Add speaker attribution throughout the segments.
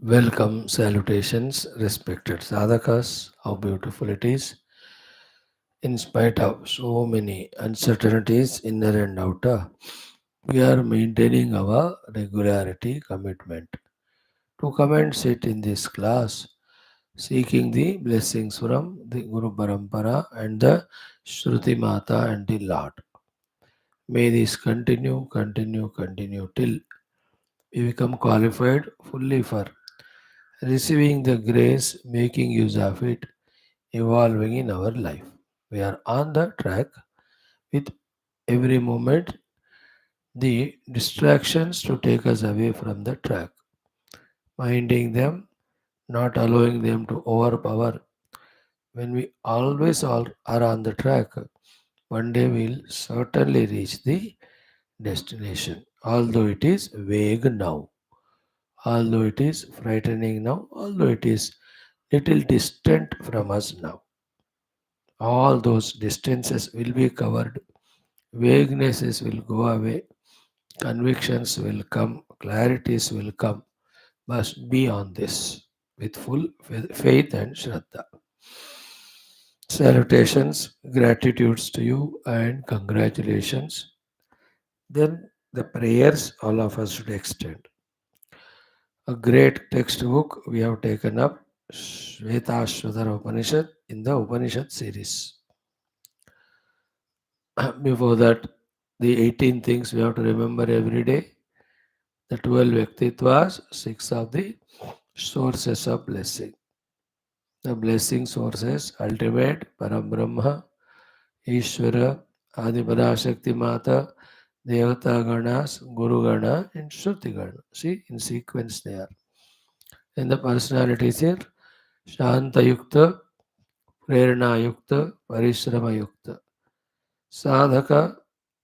Speaker 1: Welcome, salutations, respected sadhakas. How beautiful it is. In spite of so many uncertainties, inner and outer, we are maintaining our regularity commitment to come and sit in this class, seeking the blessings from the Guru Parampara and the Shruti Mata and the Lord. May this continue till we become qualified fully for receiving the grace, making use of it, evolving in our life. We are on the track with every moment the distractions to take us away from the track, minding them, not allowing them to overpower. When we always all are on the track, one day we'll certainly reach the destination, although it is vague now, although it is frightening now, although it is little distant from us now. All those distances will be covered. Vaguenesses will go away. Convictions will come. Clarities will come. Must be on this with full faith and Shraddha. Salutations, gratitudes to you, and congratulations. Then the prayers all of us should extend. A great textbook we have taken up, Shwethashwathara Upanishad, in the Upanishad series. Before that, the 18 things we have to remember every day, the 12 Vyaktitvas, 6 of the sources of blessing. The blessing sources, ultimate, Parabrahma, Ishvara, Adiparashakti Mata, Devata Ganas, Guru Gana, and Shruti Gana. See, in sequence they are. And the personalities here, Shanta Yukta, Prerna Yukta, Parishrama Yukta. Sadhaka,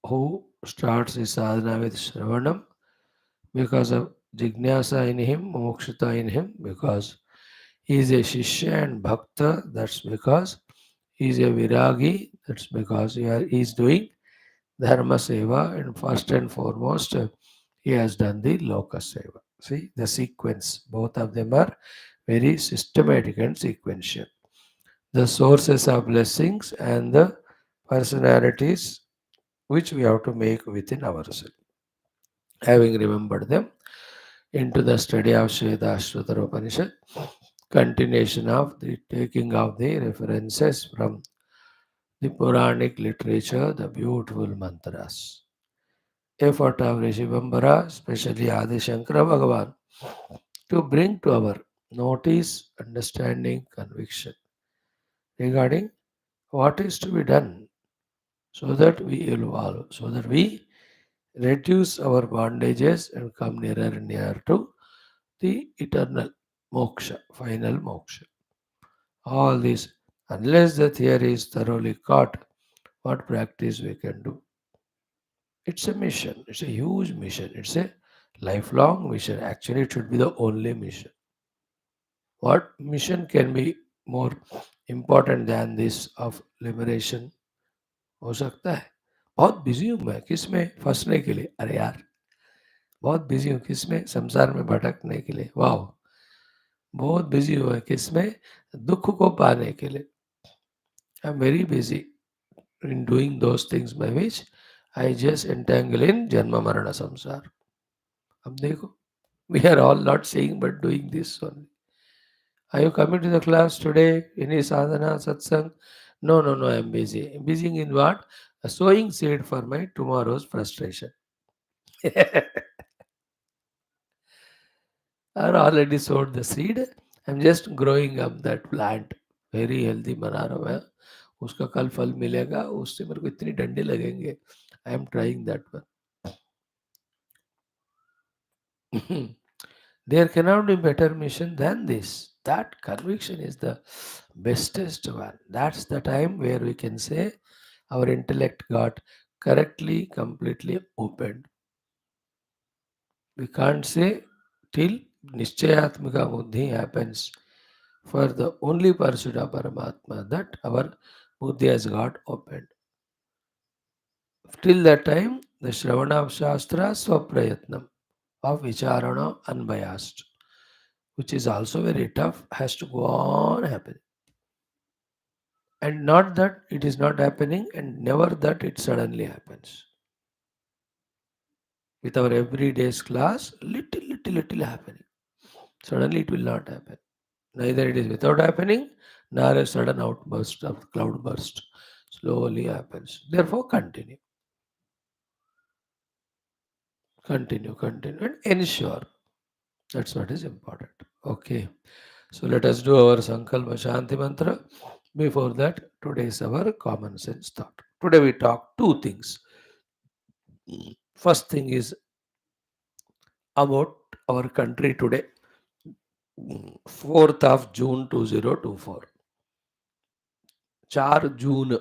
Speaker 1: who starts his sadhana with Shravanam, because of Jignasa in him, Mokshata in him, because he is a Shishya and Bhakta, that's because he is a Viragi, that's because he is doing Dharma Seva, and first and foremost, he has done the Loka Seva. See, the sequence, both of them are very systematic and sequential. The sources of blessings and the personalities which we have to make within ourselves. Having remembered them, into the study of Shwethashwathara Upanishad, continuation of the taking of the references from the Puranic literature, the beautiful mantras. Effort of Rishi Bambara, especially Adi Shankara Bhagavan, to bring to our notice, understanding, conviction regarding what is to be done so that we evolve, so that we reduce our bondages and come nearer and nearer to the eternal moksha, final moksha. All this, unless the theory is thoroughly caught, what practice we can do? It's a mission. It's a huge mission. It's a lifelong mission. Actually, it should be the only mission. What mission can be more important than this of liberation? हो सकता है बहुत busy हूँ मैं किस में फंसने के लिए अरे यार बहुत बिजी हूँ किस में संसार में भटकने के लिए वाह बहुत बिजी हुआ है किसमें दुख को पाने के लिए I am very busy in doing those things by which I just entangle in जन्म मरण संसार अब देखो we are all not saying but doing this only are you coming to the class today any साधना सत्संग no no no I am busy busying in what sowing seed for my tomorrow's frustration I already sowed the seed. I'm just growing up that plant. Very healthy बना रहा हूँ मैं उसका कल फल मिलेगा उससे मेरे को इतनी डंडे लगेंगे I am trying that one there cannot be better mission than this. That conviction is the bestest one. That's the time where we can say our intellect got correctly completely opened. We can't say till nischayatmika buddhi happens for the only pursuit of Paramatma that our buddhi has got opened. Till that time, The Shravana of Shastra Swaprayatnam of Vicharana unbiased, which is also very tough, has to go on happening. And not that it is not happening, and never that it suddenly happens. With our everyday's class, little happening. Suddenly it will not happen. Neither it is without happening, nor a sudden outburst of cloud burst. Slowly happens. Therefore, continue, and ensure. That's what is important. Okay. So let us do our Sankalpa Shanti Mantra. Before that, today is our common sense thought. Today we talk two things. First thing is about our country today, 4th of June 2024. 4 June,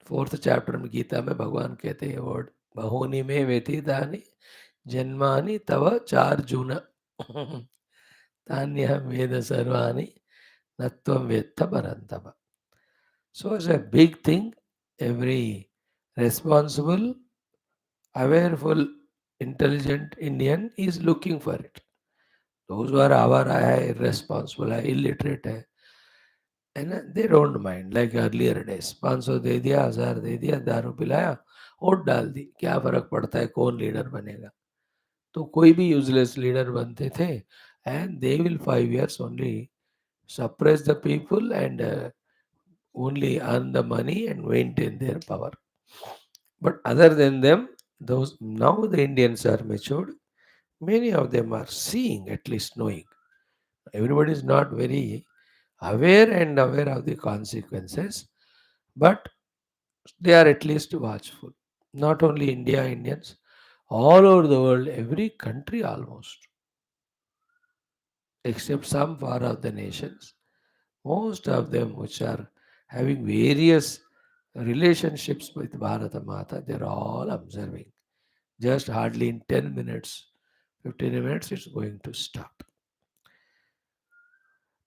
Speaker 1: fourth chapter में गीता में भगवान कहते हैं word, बहूनि में व्यतीतानि जन्मानि तव 4 जून तान्यहं वेद सर्वाणि न त्वं वेत्थ परन्तप. So it's a big thing. Every responsible, awareful, intelligent Indian is looking for it. Those who are avara hai, irresponsible hai, illiterate hai, and they don't mind. Like earlier days, 500 दे दिया, 1000 दे दिया, दारू पिलाया, वोट डाल दी, क्या फर्क पड़ता है कौन लीडर बनेगा. तो कोई भी यूजलेस लीडर बनते थे, and they will 5 years only suppress the people and only earn the money and maintain their power. But other than them, those now the Indians are matured. Many of them are seeing, at least knowing. Everybody is not very aware of the consequences, but they are at least watchful. Not only India, Indians, all over the world, every country almost, except some far of the nations, most of them which are having various relationships with Bharata Mata, they're all observing. Just hardly in 10 minutes, 15 minutes, it's going to start.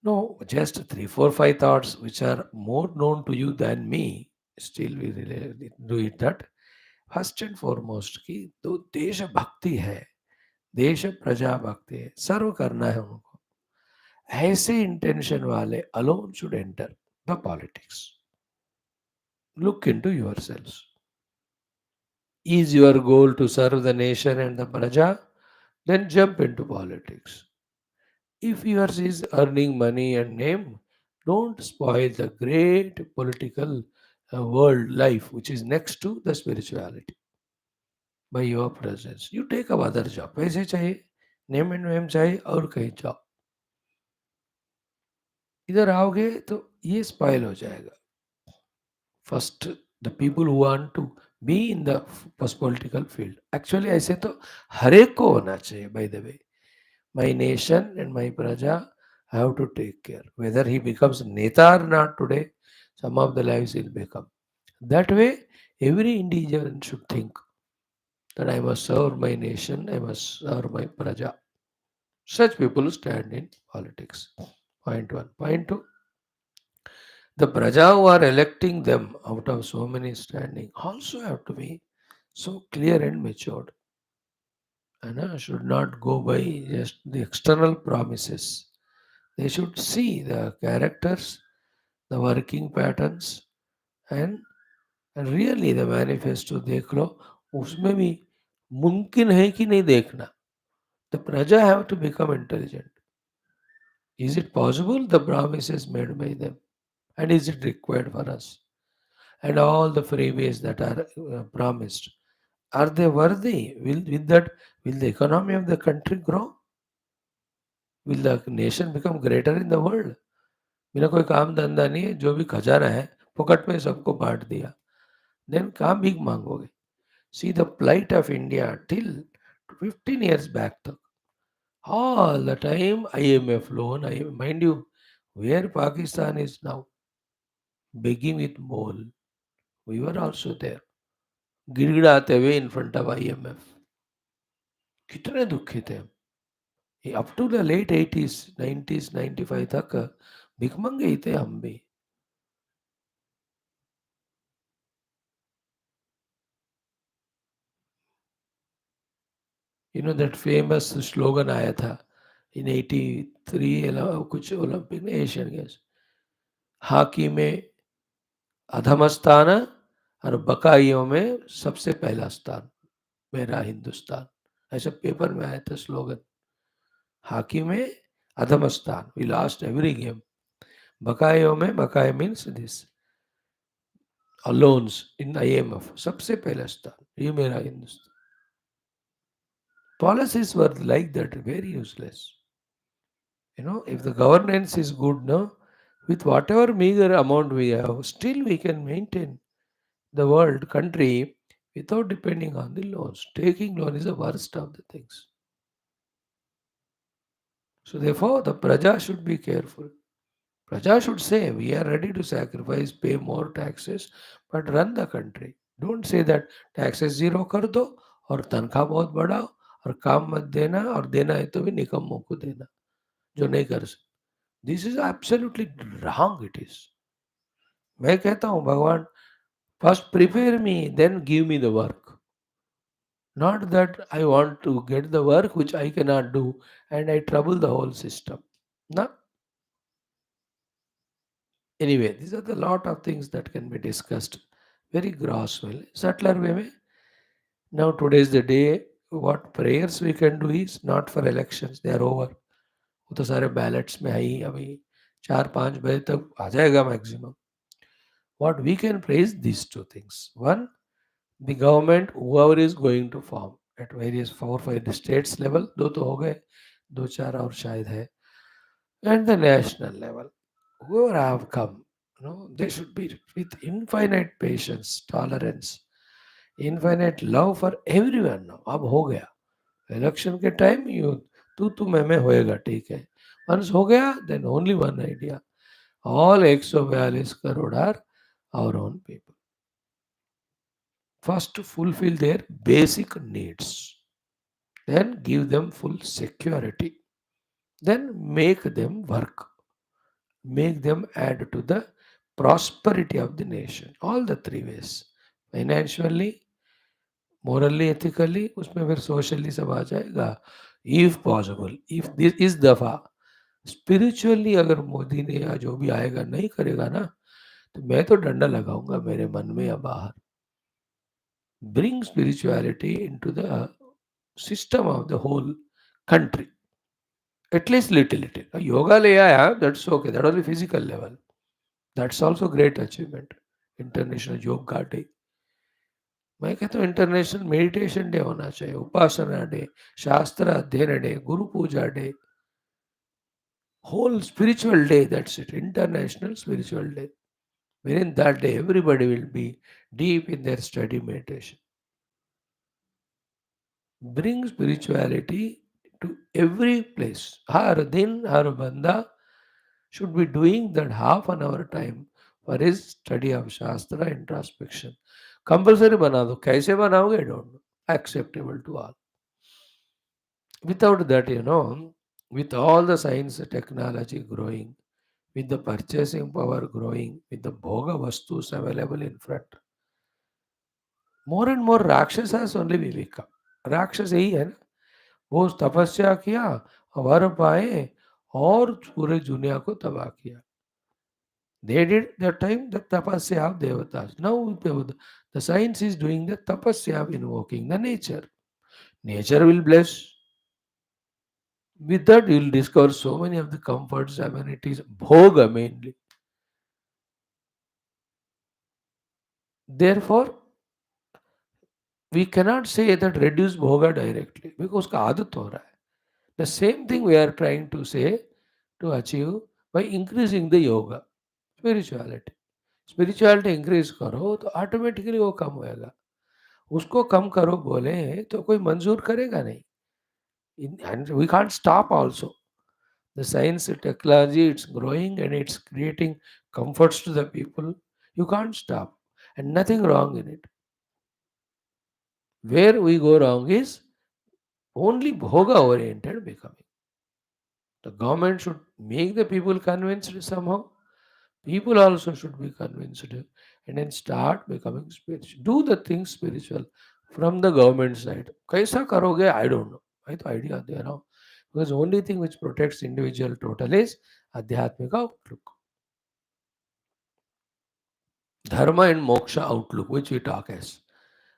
Speaker 1: No, just three, four, five thoughts which are more known to you than me. Still, we really do it that. First and foremost की तो देश भक्ति है, देश प्रजा भक्ति है, सर्व करना है उनको. ऐसे इंटेंशन वाले alone should enter the politics. Look into yourselves. Is your goal to serve the nation and the praja? Then jump into politics. If yours is earning money and name, don't spoil the great political world life which is next to the spirituality by your presence. You take up other job. पैसे चाहिए, name and वेम चाहिए और कहीं जाओ. इधर आओगे तो ये स्पॉइल हो जाएगा. First the people who want to be in the political field, actually ऐसे तो हर एक को होना चाहिए. By the way, my nation and my praja have to take care. Whether he becomes neta or not today, some of the lives will become. That way, every individual should think that I must serve my nation, I must serve my praja. Such people stand in politics. Point one. Point two, the praja who are electing them out of so many standing also have to be so clear and matured. And should not go by just the external promises. They should see the characters, the working patterns, and really the manifesto देख लो. उसमें भी मुमकिन है कि नहीं देखना. The praja have to become intelligent. Is it possible the promises made by them? And is it required for us? And all the freeways that are promised, are they worthy? With that, will the economy of the country grow? Will the nation become greater in the world? बिना कोई काम धंधा नहीं है, जो भी खजाना है फुकट में सबको बांट दिया, देन कहाँ भीख मांगोगे. See the plight of India till 15 years back तक, all the time IMF loan, mind you, where Pakistan is now begging with mole. We were also there, गिड़गिड़ाते हुए in front of IMF. कितने दुखी थे हम. Up to the late 80s 90s 95 तक भिख मंगे ही थे हम भी. that famous slogan आया था in 83 कुछ ओलंपिक में एशियन गेम्स, हॉकी में अधम स्थान और बकाइयों में सबसे पहला स्थान मेरा हिंदुस्तान, ऐसा पेपर में आया था स्लोगन। हॉकी में अधम स्थान, वी लास्ट एवरी गेम। बकाइयों में, बकाई means this loans in IMF, सबसे पहला स्थान, ये मेरा Hindustan. Policies were like that, very useless. If the governance is good, no, with whatever meager amount we have, still we can maintain the world country without depending on the loans. Taking loan is the worst of the things. So therefore, the praja should be careful. Praja should say, we are ready to sacrifice, pay more taxes, but run the country. Don't say that taxes zero कर दो और तनख्वाह बहुत बढ़ाओ और काम मत देना, और देना है तो भी निकम्मों को देना जो नहीं कर सकते। This is absolutely wrong it is. मैं कहता हूँ भगवान first prepare me, then give me the work, not that I want to get the work which I cannot do and I trouble the whole system. No. Anyway, these are the lot of things that can be discussed very gross way, subtler way में. Now today is the day. What prayers we can do is not for elections, they are over. वो तो सारे ballets में है ही, अभी 4-5 बजे तक आ जाएगा maximum. What we can pray is these two things. One, the government, whoever is going to form at various 4-5 states level, दो तो हो गए, 2-4 और शायद है, and the national level, whoever have come, they should be with infinite patience, tolerance, infinite love for everyone. now अब हो गया इलेक्शन के टाइम, यू तू मैं होएगा, ठीक है. वंस हो गया, then only one idea, all 142 crore are our own people. First, to fulfill their basic needs, then give them full security, then make them work, make them add to the prosperity of the nation. All the three ways, financially, morally, ethically, उसमें फिर socially सब आ जाएगा. If possible, if this इस दफा spiritually अगर मोदी ने या जो भी आएगा नहीं करेगा ना, तो मैं तो डंडा लगाऊंगा मेरे मन में या बाहर. Bring spirituality into the system of the whole country. At least little. Yoga le aaya, that's okay. That only physical level. That's also great achievement. International Yoga Day. मैं कहता हूँ इंटरनेशनल मेडिटेशन डे होना चाहिए, उपासना day, शास्त्र अध्ययन day, Guru Puja day, whole spiritual day. That's it. International spiritual day. Within that day, everybody will be deep in their study meditation. Bring spirituality to every place. Har din, har banda should be doing that half an hour time for his study of Shastra introspection. Compulsory बना दो, कैसे बनाओगे? I don't know. Acceptable to all. Without that, with all the science technology growing, with the purchasing power growing, with the bhoga vastus available in front, more and more rakshasas only will become. राक्षस यही है ना, वो तपस्या किया, वर पाए और पूरे दुनिया को तबाह किया. They did that time the tapasya of devatas. Now the science is doing the tapasya of invoking the nature. Nature will bless. With that you will discover so many of the comforts, amenities, bhoga mainly. Therefore, we cannot say that reduce bhoga directly because उसका आदत हो रहा है. The same thing we are trying to say to achieve by increasing the yoga, spirituality. Spirituality increase करो तो automatically वो कम होएगा. उसको कम करो बोले तो कोई मंजूर करेगा नहीं. And we can't stop also. The science, technology, it's growing and it's creating comforts to the people. You can't stop. And nothing wrong in it. Where we go wrong is only bhoga oriented becoming. The government should make the people convinced somehow. People also should be convinced and then start becoming spiritual. Do the things spiritual from the government side. कैसा करोगे? I don't know. I तो idea दे रहा हूँ. Because only thing which protects individual total is आध्यात्मिक outlook. Dharma and moksha outlook, which we talk as.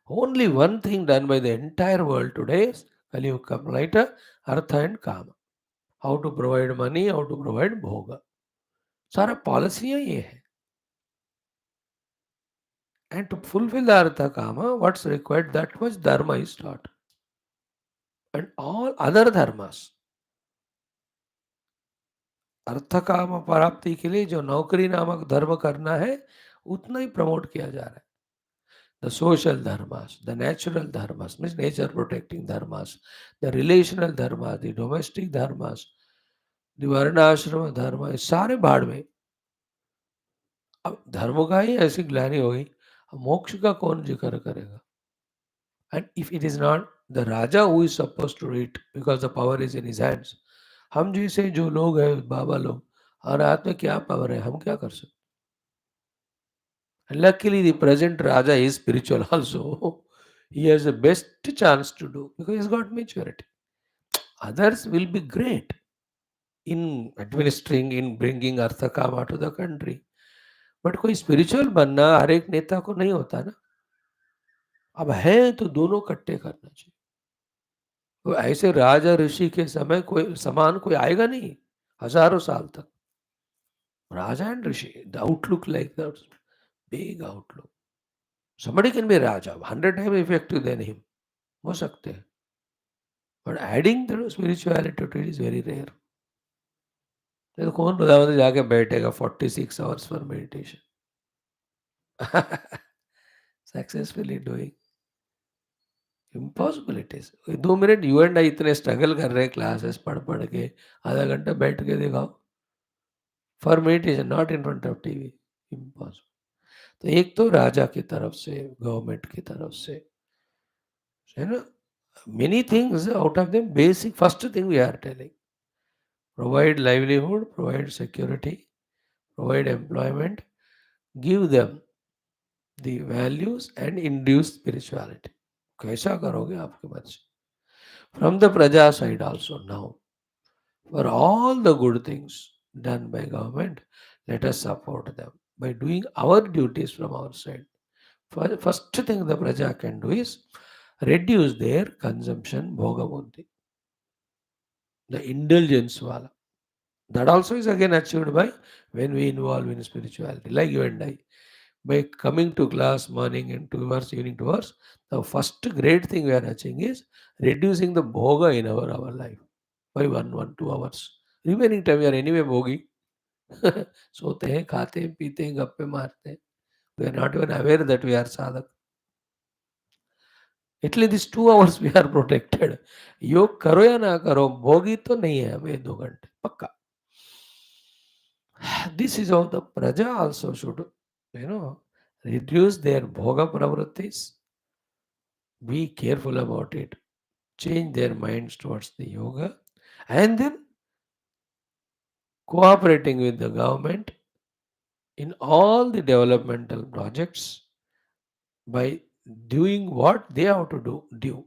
Speaker 1: Only one thing done by the entire world today is Kali Yuga come later, artha and kama. How to provide money, how to provide bhoga. सारा पॉलिसियाँ ये है. And to fulfill the artha kama, what's required, that much dharma is taught. And all other dharmas, अर्थ काम प्राप्ति के लिए जो नौकरी नामक धर्म करना है उतना ही प्रमोट किया जा रहा है. The social dharmas, the natural dharmas, means nature protecting dharmas, the relational dharmas, the domestic dharmas, the varnashram dharma, सारे भाड़ में. अब धर्म का ही ऐसी ग्लानि हो गई, मोक्ष का कौन जिक्र करेगा? And if it is not the Raja who is supposed to read because the power is in his hands, हम जैसे जो लोग हैं बाबा लोग, हमारे हाथ में क्या पावर है, हम क्या कर सकते? Luckily, the present Raja is spiritual also. He has the best chance to do because he's got maturity. Others will be great in administering, in bringing Artha Kama to the country. But कोई spiritual बनना हर एक नेता को नहीं होता ना. अब है तो दोनों इकट्ठे करना चाहिए. तो ऐसे राजा ऋषि के समय कोई समान कोई आएगा नहीं हजारों साल तक. राजा एंड ऋषि, the outlook like that, big outlook. somebody can be a raja 100 times effective than him, हो सकते हैं. But adding the spirituality to it is very rare. तो कौन प्रधानमंत्री जाके बैठेगा 46 hours for meditation? Successfully doing, impossible it is. 2 minute you and I इतने struggle कर रहे हैं क्लासेस पढ़ पढ़ के, आधा घंटा बैठ के दिखाओ for meditation, not in front of TV. Impossible. तो एक तो राजा की तरफ से, गवर्नमेंट की तरफ से, है ना, many things out of them. Basic first thing we are telling, provide livelihood, provide security, provide employment, give them the values and induce spirituality. कैसा करोगे आपके मर्जी. From the praja side also now, for all the good things done by government, let us support them by doing our duties from our side. First thing the praja can do is reduce their consumption, bhoga buddhi, the indulgence wala. That also is again achieved by when we involve in spirituality, like you and I. By coming to class morning and 2 hours, evening 2 hours, the first great thing we are achieving is reducing the bhoga in our life by 2 hours. Remaining time we are anyway bhogi. सोते हैं, खाते हैं, पीते हैं, गप्पे मारते हैं. We are not even aware that we are sadhak. At least these 2 hours we are protected. योग करो या ना करो, भोगी तो नहीं है हमें 2 घंटे पक्का. This is how the praja also should, reduce their bhoga pravrittis, be careful about it, change their minds towards the yoga, and then cooperating with the government in all the developmental projects by doing what they have to do.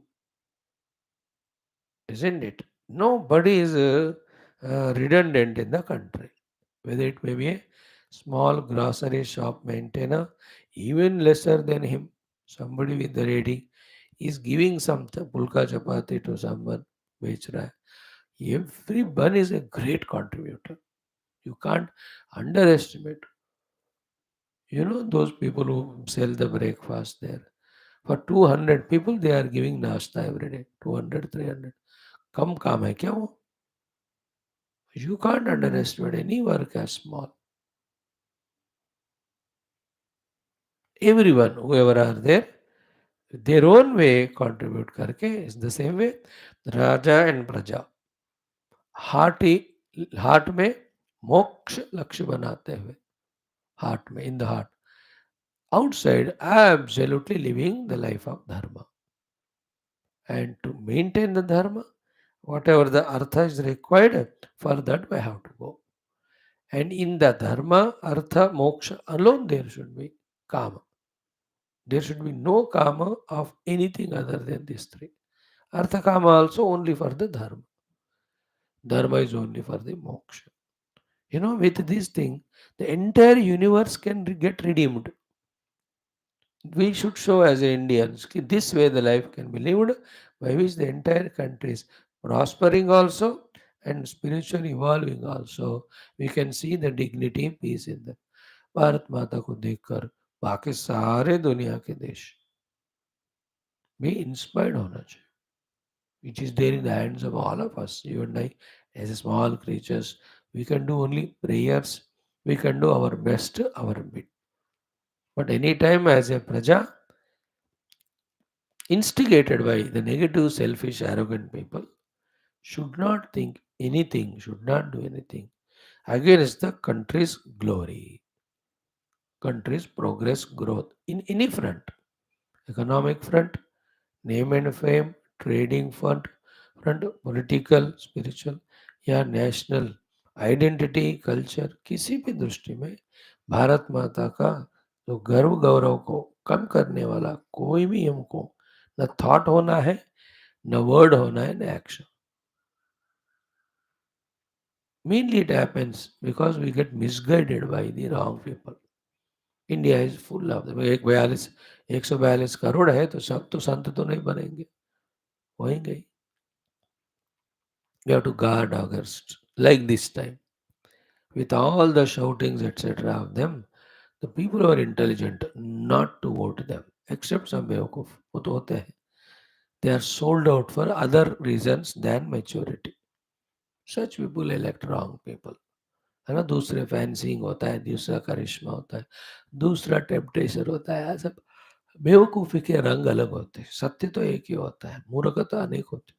Speaker 1: Isn't it? Nobody is redundant in the country. Whether it may be a small grocery shop maintainer, even lesser than him, somebody with the reading is giving some pulka chapati to someone, bech raha hai. Everyone is a great contributor. You can't underestimate. Those people who sell the breakfast there. For 200 people, they are giving nashta every day. 200, 300. कम काम है क्या वो? You can't underestimate any work as small. Everyone, whoever are there, their own way contribute करके is the same way Raja and प्रजा heart में मोक्ष लक्ष्य बनाते हुए, हार्ट में, in the heart, outside absolutely living the life of dharma, and to maintain the dharma, whatever the artha is required, for that we have to go. And in the dharma, artha, moksha alone there should be kama. There should be no kama of anything other than these three. Arthakama also only for the dharma. Dharma is only for the moksha. With this thing, the entire universe can get redeemed. We should show as Indians this way the life can be lived, by which the entire country is prospering also and spiritually evolving also. We can see the dignity, peace in them. Bharat माता को देखकर बाकी सारे दुनिया के देश भी inspired होना चाहिए, which is there in the hands of all of us. You and I, as small creatures, we can do only prayers. We can do our best, our bit. But anytime as a praja, instigated by the negative, selfish, arrogant people, should not think anything, should not do anything against the country's glory, country's progress, growth in any front, economic front, name and fame, trading front, political, spiritual या national identity culture, किसी भी दृष्टि में भारत माता का जो गर्व गौरव को कम करने वाला कोई भी हमको न थॉट होना है, न वर्ड होना है, न action. Mainly it happens because we get misguided by the wrong people. India is full of them. 142 crore है तो सब तो संत तो नहीं बनेंगे, होंगे ही. We have to guard against like this time. With all the shoutings, etc. of them, the people who are intelligent not to vote them, except some बेवकूफ, वो तो होते हैं. They are sold out for other reasons than maturity. Such people elect wrong people. है ना, दूसरे fencing होता है, दूसरा करिश्मा होता है, दूसरा टेम्पटेशन होता है. सब बेवकूफ़ी के रंग अलग होते हैं, सत्य तो एक ही होता है, मूर्खता अनेक होती है.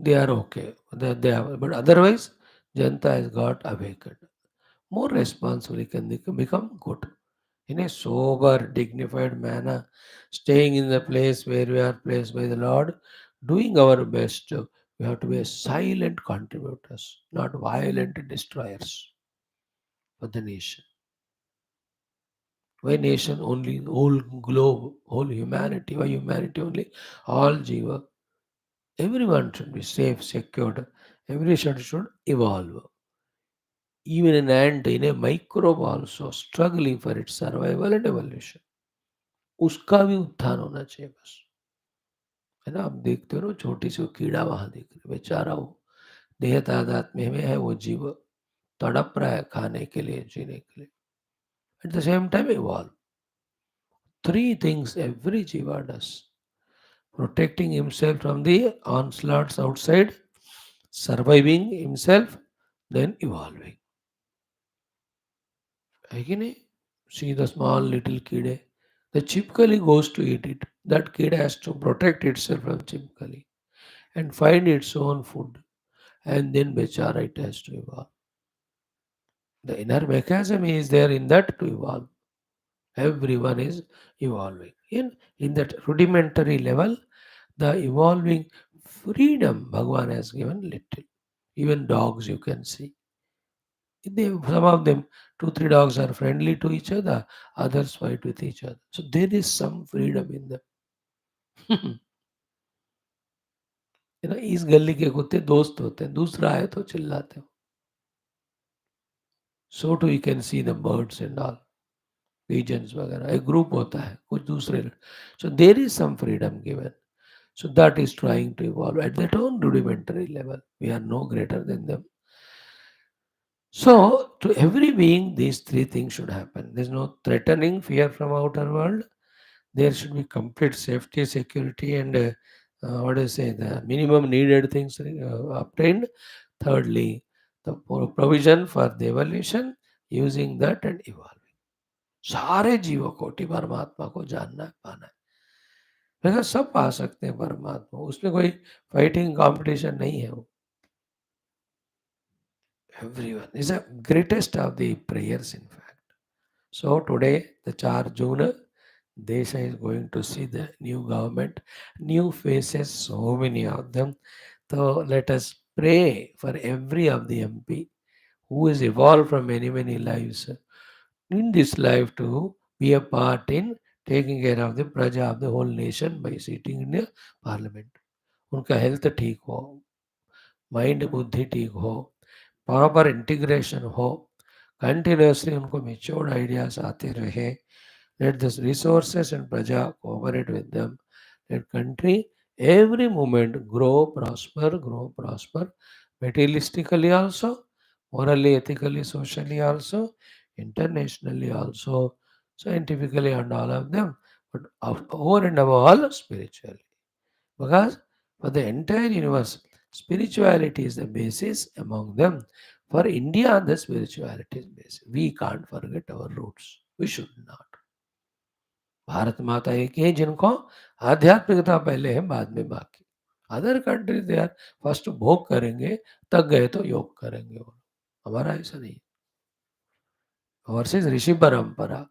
Speaker 1: They are okay. They are, but otherwise, Janta has got awakened. More responsibly can they become good. In a sober, dignified manner, staying in the place where we are placed by the Lord, doing our best. We have to be a silent contributors, not violent destroyers for the nation. Why nation only? Whole globe, whole humanity. Why humanity only? All jiva. Everyone should be safe, secured. Every should evolve. Even an ant in a microbe also struggling for its survival and evolution. उसका भी उत्थान होना चाहिए बस. है ना, आप देखते हो ना, छोटी सी वो कीड़ा वहां देख रहे, बेचारा वो देह तादात्म्य में है, वो जीव तड़प रहा है खाने के लिए, जीने के लिए. At the same time evolve. Three things every jiva does: protecting himself from the onslaughts outside, surviving himself, then evolving. है कि नहीं? See the small little kid. The chipkali goes to eat it. That kid has to protect itself from chipkali and find its own food. And then bechara it has to evolve. The inner mechanism is there in that to evolve. Everyone is evolving. In that rudimentary level, the evolving freedom Bhagavan has given little. Even dogs you can see. Some of them, two, three dogs are friendly to each other, others fight with each other. So there is some freedom in them. इस गली के कुत्ते दोस्त होते हैं, दूसरा आए तो चिल्लाते हो. So to you can see the birds and all, pigeons वगैरह, एक ग्रुप होता है, कुछ दूसरे. So there is some freedom given. So that is trying to evolve at that own rudimentary level. We are no greater than them. So to every being, these three things should happen. There is no threatening fear from outer world. There should be complete safety, security, and what do you say, the minimum needed things obtained. Thirdly, the provision for the evolution, using that and evolving. सारे जीवों कोटि परमात्मा को जानना है, पाना है. वैसे सब पा सकते हैं परमात्मा, उसमें कोई फाइटिंग कंपटीशन नहीं है. वो everyone is the greatest of the prayers, in fact. So today, the 4 June, Desha is going to see the new government, new faces, so many of them. So let us pray for every of the MP who is evolved from many, many lives in this life to be a part in taking care of the praja of the whole nation by sitting in the parliament. उनका health ठीक हो, mind बुद्धि ठीक हो, proper integration हो, continuously उनको matured ideas आते रहे. Let the resources and praja cooperate with them. Let country every moment grow, prosper, materialistically also, morally, ethically, socially also, internationally also, scientifically and all of them, but over and above all spiritually. Because for the entire universe, spirituality is the basis among them. For India, the spirituality is basis. We can't forget our roots. We should not. Bharat माता एक ही है जिनको आध्यात्मिकता पहले है, बाद में बाकी. Other country they are first भोग करेंगे, तक गए तो योग करेंगे. वो हमारा ऐसा नहीं. Ours is ऋषि परंपरा.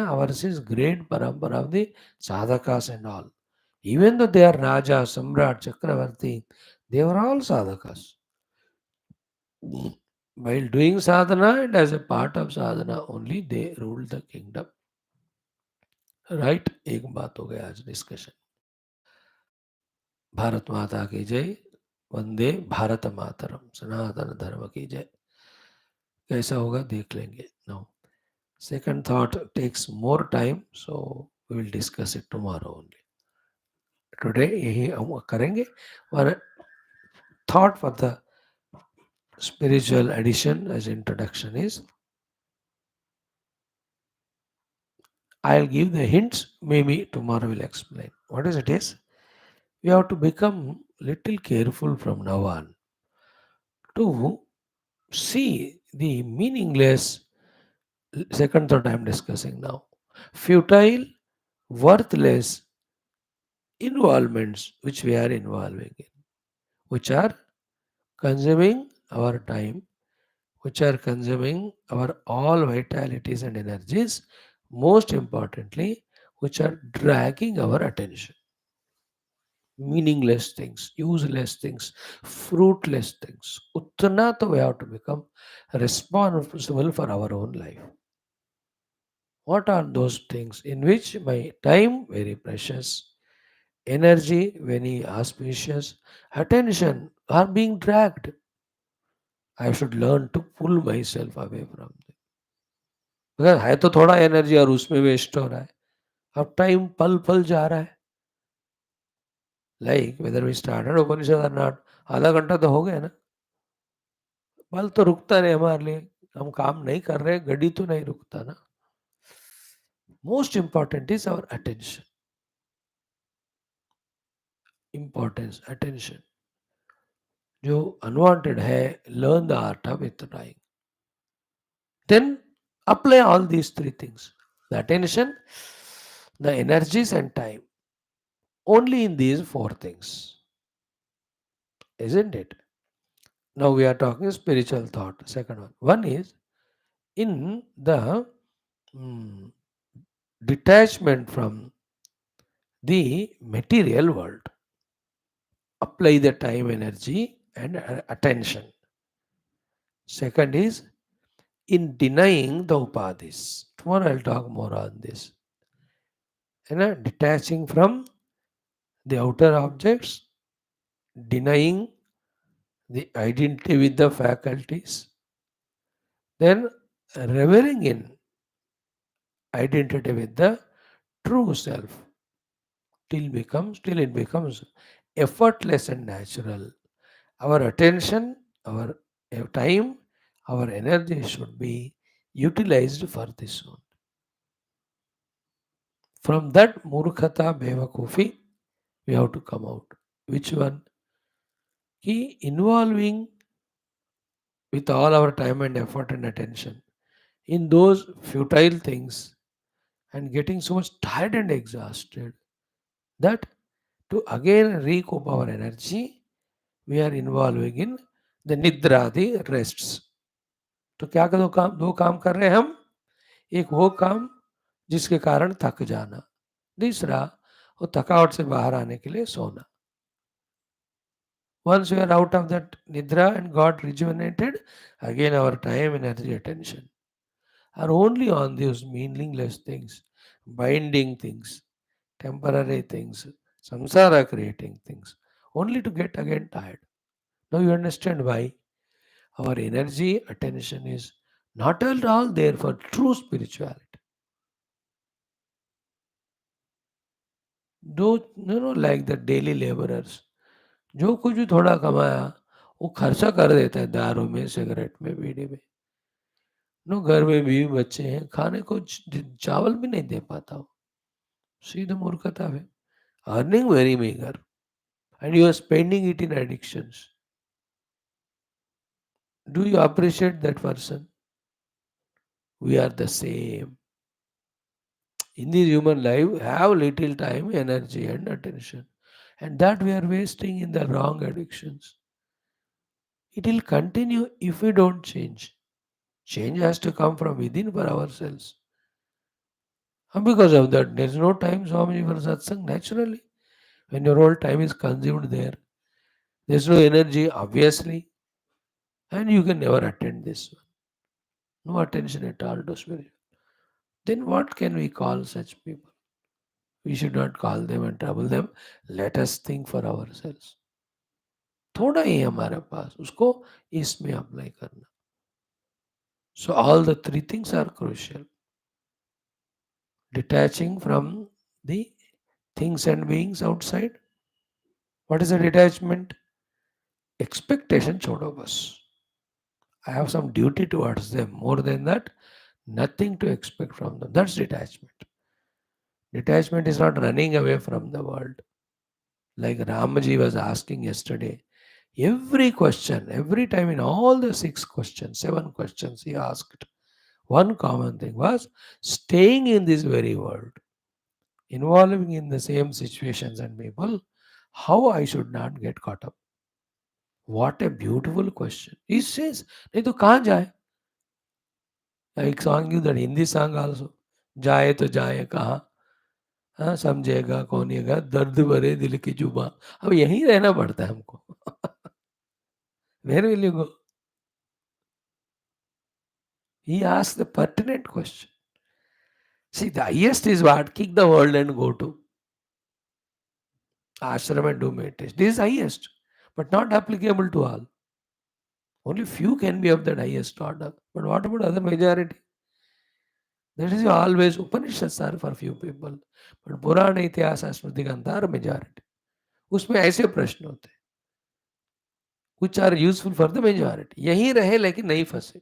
Speaker 1: Ours is great parampara of the sadhakas and all. Even though they are Raja, Samrat, Chakravarti, they were all sadhakas. While doing sadhana and as a part of sadhana, only they ruled the kingdom. Right? एक बात हो गया आज discussion. Bharat माता की जय. वंदे भारत मातरम. सनातन धर्म की जय. कैसा होगा देख लेंगे. Now, second thought takes more time, so we will discuss it tomorrow only. Today यही हम करेंगे. और thought for the spiritual addition as introduction is, I'll give the hints, maybe tomorrow will explain. What is it is? We have to become little careful from now on to see the meaningless, second thought I am discussing now, futile, worthless involvements which we are involving in, which are consuming our time, which are consuming our all vitalities and energies, most importantly, which are dragging our attention. Meaningless things, useless things, fruitless things. Uttana to we have to become responsible for our own life. What are those things in which my time very precious, energy very auspicious, attention are being dragged? I should learn to pull myself away from them. Because है तो थोड़ा energy और उसमें waste हो रहा है. अब time पल पल जा रहा है. लाइक वेदर वी स्टार्टेड उपनिषद और नॉट, आधा घंटा तो हो गया ना. पल तो रुकता नहीं हमारे लिए. हम काम नहीं कर रहे, गड्डी तो नहीं रुकता ना. Most important is our attention. Importance attention जो अनवांटेड है, learn the art of withdrawing. Then apply all these three things: the attention, the energies, and time. Only in these four things, isn't it? Now we are talking spiritual thought. Second one. One is in the mm, detachment from the material world. Apply the time, energy, and attention. Second is in denying the upadhis. Tomorrow I'll talk more on this. Detaching from the outer objects, denying the identity with the faculties, then revering in identity with the true self till it becomes effortless and natural. Our attention, our time, our energy should be utilized for this one. From that murkhata bevakufi, we have to come out. Which one? He involving with all our time and effort and attention in those futile things and getting so much tired and exhausted that to again recoup our energy, we are involving in the nidra, the rests. तो क्या दो काम कर रहे हैं हम. एक वो काम जिसके कारण थक जाना, दूसरा वो थकावट से बाहर आने के लिए सोना. Once we are out of that nidra and got rejuvenated, again our time, energy, attention are only on these meaningless things binding things, temporary things, samsara creating things, only to get again tired. Now you understand why our energy, attention is not at all there for true spirituality. Do like the daily laborers, जो कुछ भी थोड़ा कमाया वो खर्चा कर देता है दारू में, सिगरेट में, बीड़ी में। नो घर में बीवी बच्चे हैं, खाने को चावल भी नहीं दे पाता हो। सीधे मूर्खता है। Earning very meager and you are spending it in addictions. Do you appreciate that person? We are the same. In this human life, have little time, energy, and attention. And that we are wasting in the wrong addictions. It will continue if we don't change. Change has to come from within for ourselves. And because of that, there is no time, Swami, for satsang naturally. When your whole time is consumed there, there is no energy, obviously, and you can never attend this one. No attention at all to spirit. Then what can we call such people? We should not call them and trouble them. Let us think for ourselves. थोड़ा ही है हमारे पास, उसको इसमें apply करना. So all the three things are crucial. Detaching from the things and beings outside. What is a detachment? Expectation छोड़ो बस. I have some duty towards them. More than that, nothing to expect from them. That's detachment. Detachment is not running away from the world. Like Ramaji was asking yesterday, every question, every time in all the 6 questions, 7 questions he asked, one common thing was staying in this very world, involving in the same situations and people, how I should not get caught up. What a beautiful question. He says, नहीं तो कहाँ जाए? एक song you that Hindi song also. जाए तो जाए कहाँ? हाँ समझेगा कौनिएगा दर्द भरे दिल की जुबां. अब यहीं रहना पड़ता है हमको. Where will you go? He asked the pertinent question. See, the highest is what? Kick the world and go to ashram and do meditation. This is highest, but not applicable to all. Only few can be of that highest order. But what about other majority? That is always Upanishads are for few people. But Purana इतिहास स्मृति ग्रंथ majority. उसमें ऐसे प्रश्न होते हैं which are useful for the majority. यहीं रहे लेकिन नहीं फंसे.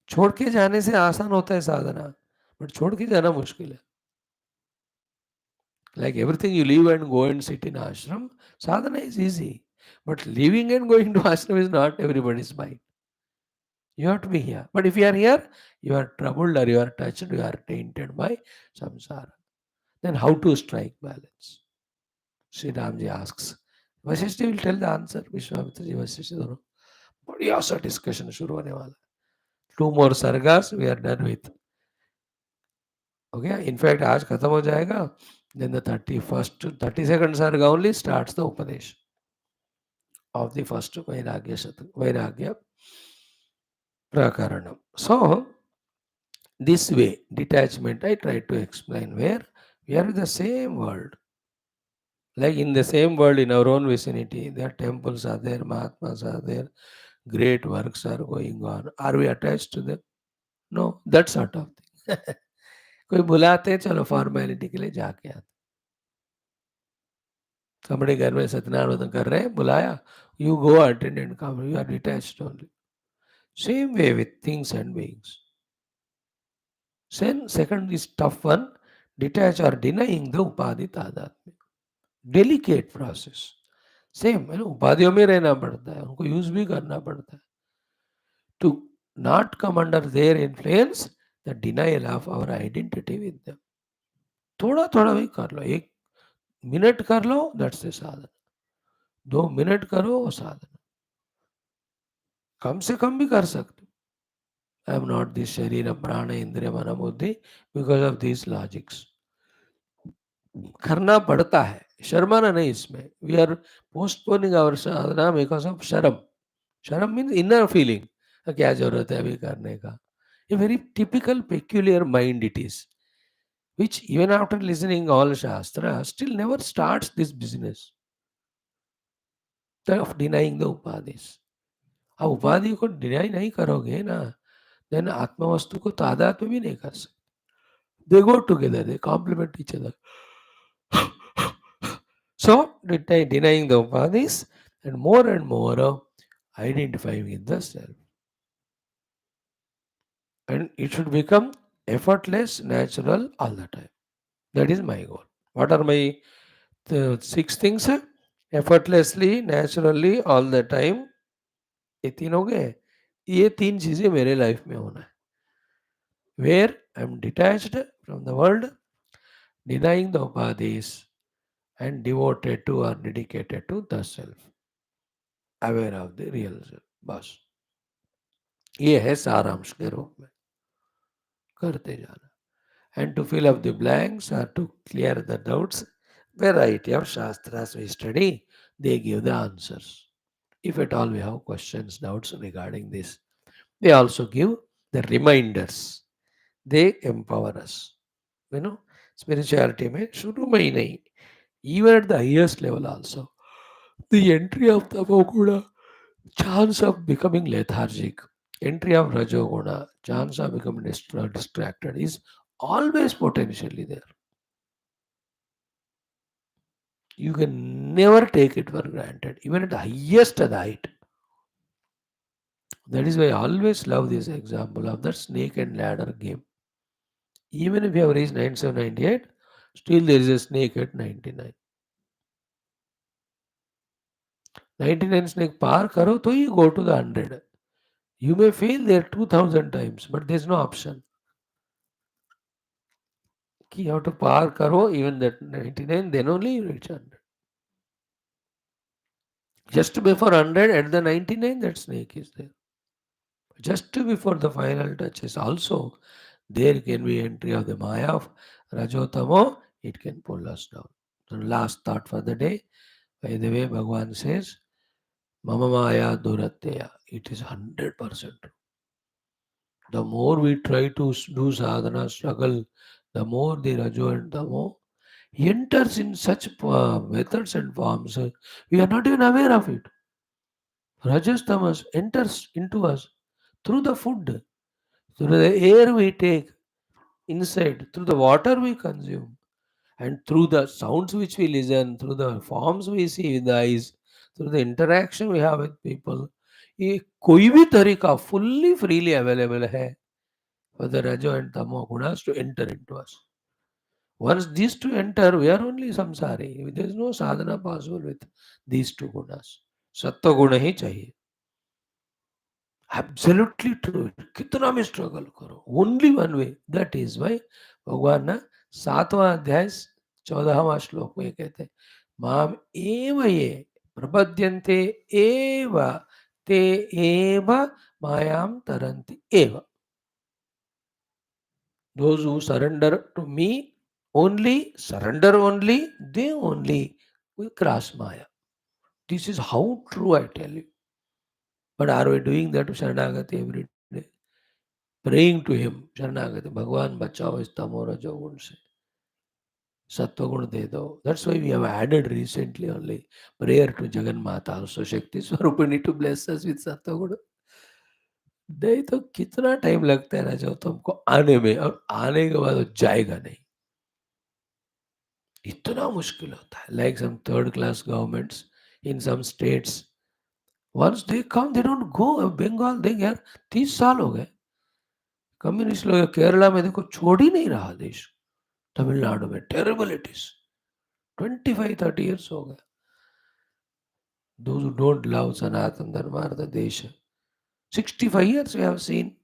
Speaker 1: छोड़ के जाने से आसान होता है साधना, बट छोड़ के जाना मुश्किल है. Like everything you leave and go and sit in ashram, sadhana is easy. But leaving and going to ashram is not everybody's mind. You have to be here. But if you are here, you are troubled or you are touched, you are tainted by samsara. Then how to strike balance? Sri Ramji asks. Vasishti will tell the answer. Vishwamitra ji, Vasishti दोनों. बढ़िया सा discussion शुरू होने वाला. 2 more sargas, we are done with. Okay, in fact, आज खत्म हो जाएगा. Then the 32nd sarga only starts the Upadesh of the first Vairagya Prakaranam. So, this way, detachment, I try to explain where we are in the same world. Like in the same world, in our own vicinity, there temples are there, Mahatmas are there, great works are going on. Are we attached to them? No, that sort of thing. कोई बुलाते चलो formality के लिए जाके आते. Somebody घर में सत्यनारायण कर रहे हैं, बुलाया, you go attend and come, you are detached only. Same way with things and beings. Second is tough one, detach or denying the upadhi tadatmya. Delicate process. Same, उपाधियों में रहना पड़ता है, उनको यूज भी करना पड़ता है. To not come under their influence, the denial of our identity with them. थोड़ा थोड़ा भी कर लो, 1 मिनट कर लो, that's the साधना. 2 मिनट करो वो साधना. कम से कम भी कर सकते. I am not this sharira, prana, indriya, mana, buddhi because of these logics. करना पड़ता है, शर्माना नहीं इसमें. We are postponing our sadhana because of शर्म. शर्म मीन्स इनर फीलिंग. क्या जरूरत है अभी करने का, A very typical, peculiar mind it is, which even after listening all Shastra, still never starts this business of denying the Upadhis. अब उपाधि को डिनाई नहीं करोगे ना, देन आत्मा वस्तु को तादात्म्य भी नहीं कर सकते. They go together, they complement each other. So, denying the upadhis and more identifying with the self. And it should become effortless, natural all the time. That is my goal. What are my six things? Effortlessly, naturally, all the time. ये तीन हो गए. ये तीन चीजें मेरे life में होना है. Where I am detached from the world, denying the upadhis, and devoted to or dedicated to the self, aware of the real self. बस ये है सारांश के रूप में करते जाना. And to fill up the blanks or to clear the doubts, variety of shastras we study, they give the answers. If at all we have questions, doubts regarding this, they also give the reminders. They empower us. You know, spirituality में शुरू में ही नहीं, even at the highest level also, the entry of the Guna, chance of becoming lethargic, entry of Rajoguna, chance of becoming distracted is always potentially there. You can never take it for granted, even at the highest height. That is why I always love this example of the snake and ladder game. Even if you have reached 9798, still there is a snake at 99. 99 snake par karo, to you go to the 100. You may fail there 2000 times, but there is no option. You have to par karo even that 99, then only you reach 100. Just before 100, at the 99, that snake is there. Just before the final touches, also, there can be entry of the Maya of Rajotamo, it can pull us down. So last thought for the day, by the way, Bhagavan says, Mama Maya Duratteya. It is 100% true. The more we try to do sadhana, struggle, the more the Rajo and Tamo enters in such methods and forms, we are not even aware of it. Rajas Tamas enters into us through the food, through the air we take inside, through the water we consume, and through the sounds which we listen, through the forms we see with the eyes, through the interaction we have with people. ये कोई भी तरीका fully freely available है for the Rajo and Tamo gunas to enter into us. Once these two enter, we are only samsari. There is no sadhana possible with these two gunas. Sattva guna ही चाहिए. Absolutely true. कितना भी struggle करो. Only one way. That is why भगवान ना 7वां अध्याय 14वां श्लोक में कहते हैं माम एव ये प्रपद्यन्ते एव ते एव मायाम तरन्ति एव. Those who surrender to me only, surrender only, they only will cross Maya. This is how true I tell you. But are we doing that to Sharanagati every day? Praying to him, Sharanagati, Bhagwan bachao is tamo rajo gun se. Sattva gun de do. That's why we have added recently only prayer to Jagan Mata also. Shakti Swarupini to bless us with Sattva gun. नहीं तो कितना time लगता है ना जो तुमको आने में, और आने के बाद वो जाएगा नहीं. इतना मुश्किल होता है. Like some third class governments in some states, once they come, they don't go. Bengal देंगे यार 30 साल हो गए. कम्युनिस्ट लोग केरला में देखो छोड़ ही नहीं रहा देश. तमिलनाडु में टेरेबल इट इज. 25-30 years हो गए. Those who don't love Sanatan Dharma are the देश. 65 years we have seen.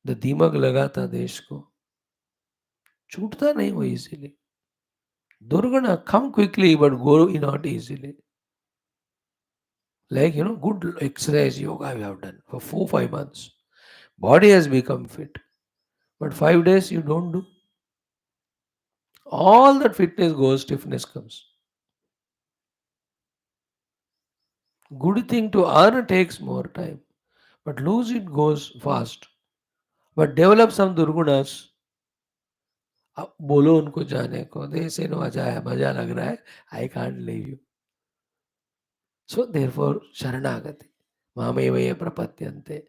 Speaker 1: The दीमक लगाता देश को, छूटता नहीं वो easily. Durgana come quickly but go not easily. Like, good exercise yoga we have done for 4-5 months. Body has become fit. But 5 days you don't do. All that fitness goes, stiffness comes. Good thing to earn takes more time. But lose it goes fast. but develop some durgunas. अब बोलो उनको जाने को, दे से no मजा है, मजा लग रहा है, I can't leave you. So therefore शरणागति मामे वये प्रपद्यन्ते.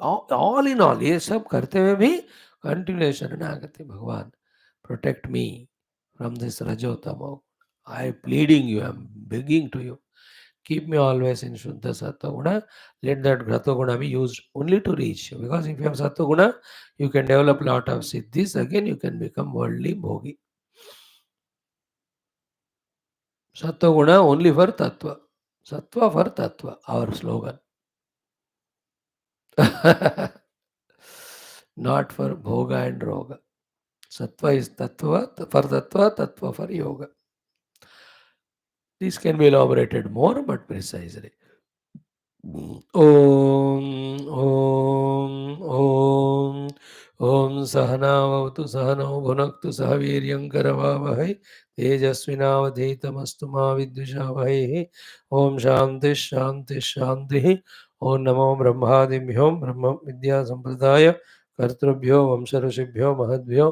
Speaker 1: ऑल इन ऑल ये सब करते हुए भी कंटिन्यू शरणागति. भगवान प्रोटेक्ट मी फ्रॉम दिस रजोतमो. I pleading you, I am begging to you. Keep me always in Shuddha Sattva Guna. Let that Ghrata Guna be used only to reach you. Because if you have Sattva Guna, you can develop lot of siddhis. Again, you can become worldly bhogi. Sattva Guna only for Tattva. Sattva for Tattva, our slogan. Not for Bhoga and Roga. Sattva is Tattva for Tattva, Tattva for Yoga. This can be elaborated more, but precisely. ॐ ॐ ॐ सहनावतु सहनौ भुनक्तु सह वीर्यङ्करवावहै तेजस्विनावधीतमस्तु मा विद्विषावहैः. ॐ शान्तिः शान्तिः शान्तिः. ॐ नमो ब्रह्मादिभ्यो ब्रह्म विद्यासम्प्रदाय कर्तृभ्यो वंशऋषिभ्यो महद्भ्यो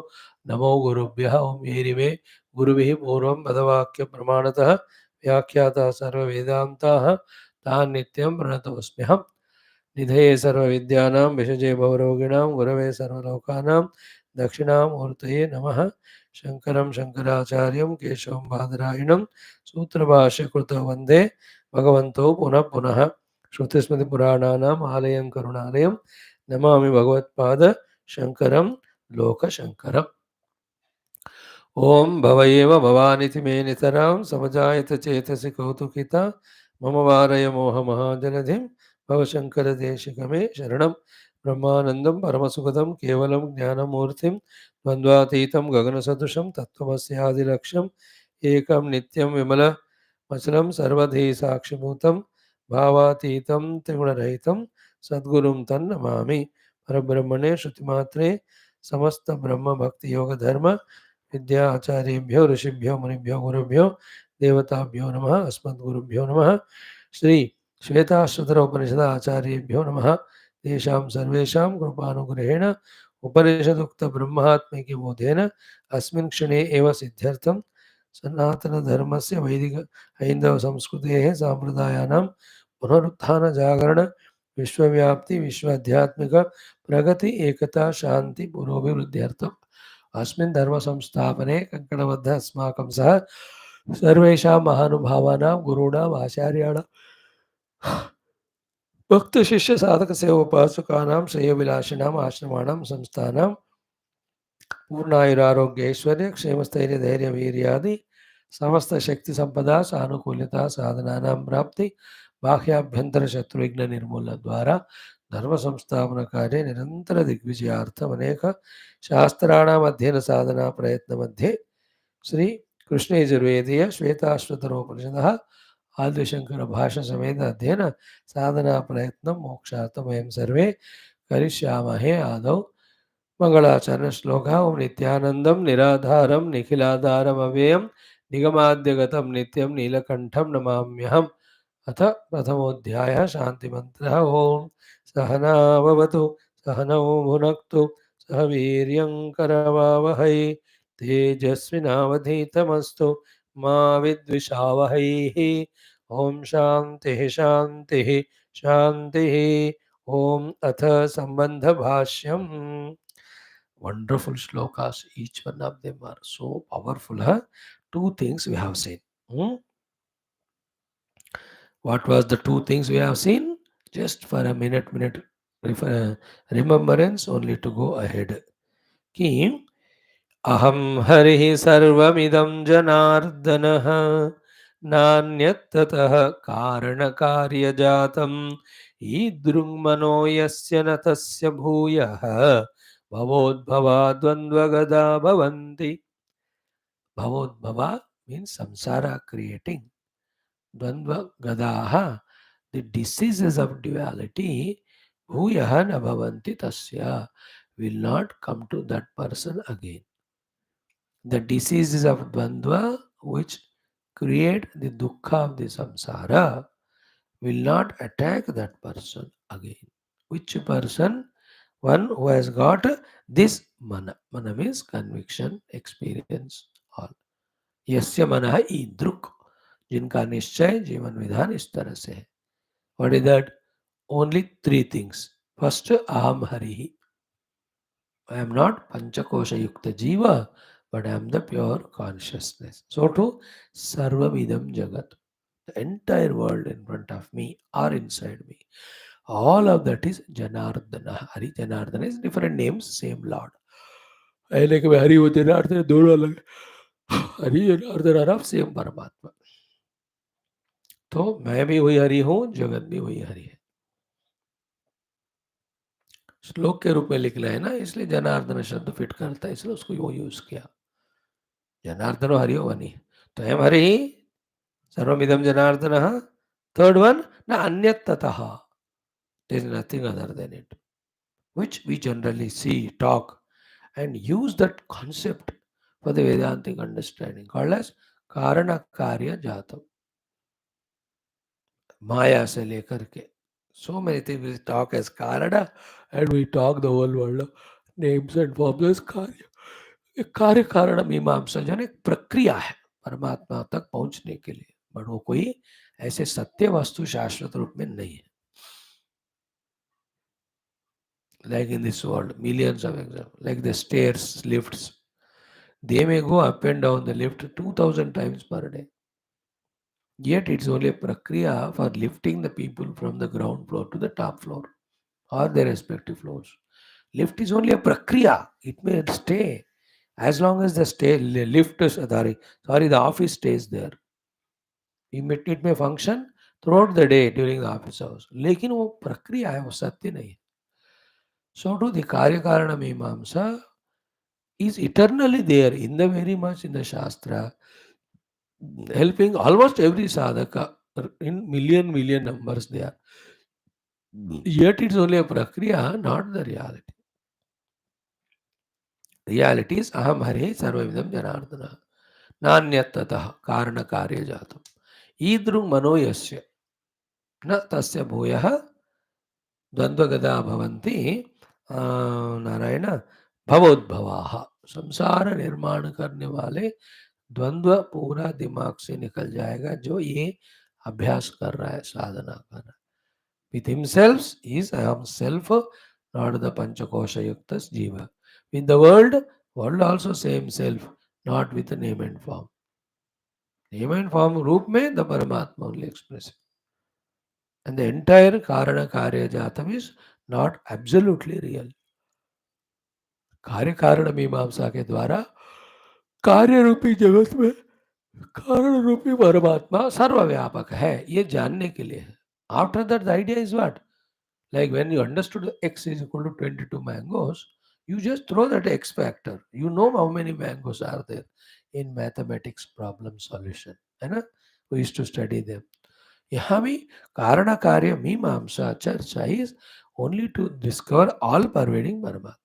Speaker 1: नमो गुरुभ्यः. ॐ येरिमे गुरुभिः पूर्वं पदवाक्यप्रमाणतः व्याख्यातः सर्ववेदान्ताः तान् नित्यं प्रणतोऽस्म्यहम्. निधये सर्वविद्यानां विषजे भवरोगिणां गुरवे सर्वलोकानां दक्षिणामूर्तये नमः. शङ्करं शङ्कराचार्यं केशवं बादरायणं सूत्रभाष्यकृतौ वन्दे भगवन्तौ पुनः पुनः. श्रुतिस्मृतिपुराणानाम् आलयं करुणालयं नमामि भगवत्पाद शङ्करं लोकशङ्करम्. ॐ भव एव भवानिति मे नितरां समजायत चेतसि कौतुकिता मम वारय मोहमहाजलधिं भवशङ्करदेशिकमे शरणं. ब्रह्मानन्दं परमसुखदं केवलं ज्ञानमूर्तिं द्वन्द्वातीतं गगनसदृशं तत्त्वमस्यादिलक्ष्यम् एकं नित्यं विमलमचलं सर्वधी साक्षिभूतं भावातीतं त्रिगुणरहितं सद्गुरुं तन्नमामि. परब्रह्मणे श्रुतिमात्रे समस्तब्रह्मभक्तियोगधर्म विद्या आचार्येभ्यो ऋषिभ्यो मुनिभ्यो गुरुभ्यो देवताभ्यो नमः. अस्मद्गुरुभ्यो नमः. श्री श्वेताश्वतर उपनिषद आचार्येभ्यो नमः. तेषां सर्वेषां कृपानुग्रहेण उपनिषदुक्त ब्रह्मात्मिकी बोधेन अस्मिन् क्षणे एव सिद्ध्यर्थं सनातनधर्मस्य वैदिक हैन्दव संस्कृतेः साम्प्रदायानां पुनरुत्थान जागरण विश्वव्याप्ति विश्वाध्यात्मिक प्रगति एकता शांति पुरोभिवृद्ध्यर्थम् अस्मिन् धर्म संस्थापने कंकणबद्ध अस्माकं सह सर्वेषां महानुभावानां गुरूणाम् आचार्याणां भक्त शिष्य साधक सेवोपासकानां श्रेयोभिलाषिणाम् आश्रमाणां संस्थानां पूर्णायुरारोग्य ऐश्वर्य क्षेमस्थैर्य धैर्य वीर्यादि समस्त शक्ति संपदा सानुकूल्यता साधनानां प्राप्ति बाह्याभ्यंतर शत्रुघ्न निर्मूलन द्वारा धर्म संस्थापन कार्य निरंतर दिग्विजयार्थम अनेक शास्त्राणाम अध्ययन साधना प्रयत्न मध्ये श्री कृष्ण यजुर्वेदीय श्वेताश्वतरोपनिषदः आदिशंकर भाष्य समेत अध्ययन साधना प्रयत्न मोक्षार्थं वयं सर्वे करिष्यामहे. आदौ मंगलाचरण श्लोक. ओम नित्यानंदम निराधारम निखिलाधारम अव्ययम निगमाद्यगतम नित्यम नीलकंठम नमाम्यहम्. अथ प्रथमोऽध्यायः शान्तिमन्त्रः. ओम सहनाववतु सहनौ भुनक्तु सह वीर्यं करवावहै तेजस्विनावधीतमस्तु मा विद्विषावहैः. ओम शान्तिः शान्तिः शान्तिः. ओम अथ संबंध भाष्यम. Wonderful shlokas, each one of them are so powerful. Huh? Two things we have seen. What was the two things we have seen? Just for a minute remembrance only to go ahead. Ki aham harihi sarvamidam janardhanah नान्यत्ततः कारणकार्यजातं ईदृङ्मनो यस्य न तस्य भूयः भवोद्भवा द्वन्द्वगदा भवन्ति. Bhavoddhava means samsara creating. Dvandva gadaha, the diseases of duality, bhuyaha na bhavanti tasya, will not come to that person again. The diseases of dvandva which create the dukkha of the samsara will not attack that person again. Which person? One who has got this mana. Mana means conviction, experience, all. यस्य मनः ईदृक्, जिनका निश्चय जीवन विधान इस तरह से है. What is that? Only three things. First, aham harihi. I am not panchakosha yukta jiva, but I am the pure consciousness. So too, sarvamidam jagat. The entire world in front of me or inside me. All of that is Janardana. Hari Janardana is different names, same Lord. ऐले के हरि वो जनार्दन दोनों अलग. Hari Janardan are same परमात्मा. तो मैं भी वही हरि हूँ, जगत भी वही हरि है. श्लोक के रूप में लिखना है ना, इसलिए जनार्दन शब्द फिट करता है, इसलिए उसको वो यूज किया. जनार्दन हरि हो वनी. तो एम हरि सर्वमिदम जनार्दन. थर्ड वन न अन्यत ततः. There is nothing other than it, which we generally see, talk, and use that concept for the Vedantic understanding called as Karana Karya Jatam. Maya se lekar ke. So many things we talk as Karana, and we talk the whole world of names and forms as Karya. एक कार्य कारण मीमांसा जो एक प्रक्रिया है परमात्मा तक पहुंचने के लिए, बट वो कोई ऐसे सत्य वस्तु शाश्वत रूप में नहीं है. Like in this world, millions of examples, like the stairs, lifts. They may go up and down the lift 2000 times per day. Yet it's only a prakriya for lifting the people from the ground floor to the top floor or their respective floors. Lift is only a prakriya. It may stay as long as the lift is the office stays there. It may function throughout the day during the office hours. लेकिन वो प्रक्रिया है, वो सत्य नहीं है. So to the karya karana mimamsa is eternally there in the very much in the Shastra, helping almost every sadhaka in million numbers there. Yet it's only a prakriya, not the reality. Reality is aham hare sarvavidam janardana. Nanyattatah karana karya jatam. Idru mano yasya na tasya bhuyah द्वंद्वगदा भवन्ति नारायण भवोद्भवाः. संसार निर्माण करने वाले द्वंद्व पूरा दिमाग से निकल जाएगा जो ये अभ्यास कर रहा है, साधना कर रहा है. With himself is I am self, not the panchakosha yuktas jiva. With the world also same self, not with the name and form. Name and form रूप में the Paramatma only expressed. And the entire Karana Karya Jatam is not absolutely real. कार्य कारण मीमांसा के द्वारा कार्य रूपी जगत में कारण रूपी परमात्मा सर्वव्यापक है, ये जानने के लिए है. After that, the idea is what? Like when you understood x is equal to 22 mangoes, you just throw that x factor. You know how many mangoes are there in mathematics problem solution. है ना? We used to study them. यहाँ भी कारण कार्य मीमांसा चर्चा is only to discover all pervading Paramatma.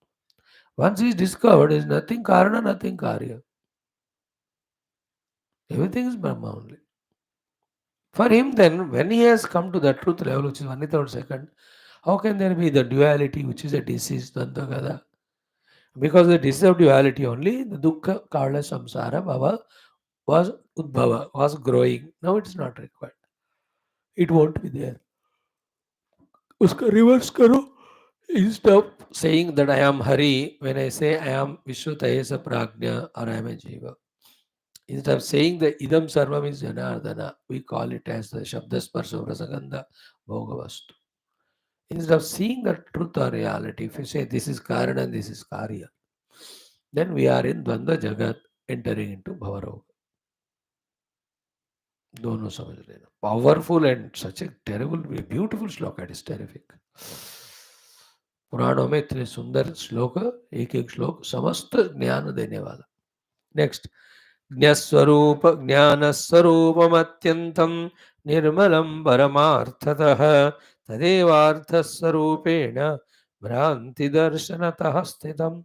Speaker 1: Once he is discovered, is nothing karana, nothing karya. Everything is Brahma only. For him, then, when he has come to the truth level, which is 1/3 second, how can there be the duality, which is a disease, Dandagada? Because the disease of duality only, the dukkha, kala, samsara, bhava was udbhava, was growing. Now it is not required. It won't be there. Uska reverse karo. Instead of saying that I am Hari, when I say I am Vishrutayesa Prajna or I am a Jiva. Instead of saying that idam sarvam is janardana, we call it as the shabdasparsha prasagandha bhogavastu. Instead of seeing the truth or reality, if we say this is karana and this is karya, then we are in dvanda jagat, entering into bhavaroga. दोनों समझ लेना. Powerful and such a terrible, beautiful श्लोक. It is terrific. पुराणों में इतने सुंदर श्लोक, एक एक श्लोक समस्त ज्ञान देने वाला. नेक्स्ट, ज्ञस्वरूप ज्ञानस्वरूपमत्यन्तं निर्मलं परमार्थतः तदेवार्थस्वरूपेण भ्रान्तिदर्शनतः स्थितम्.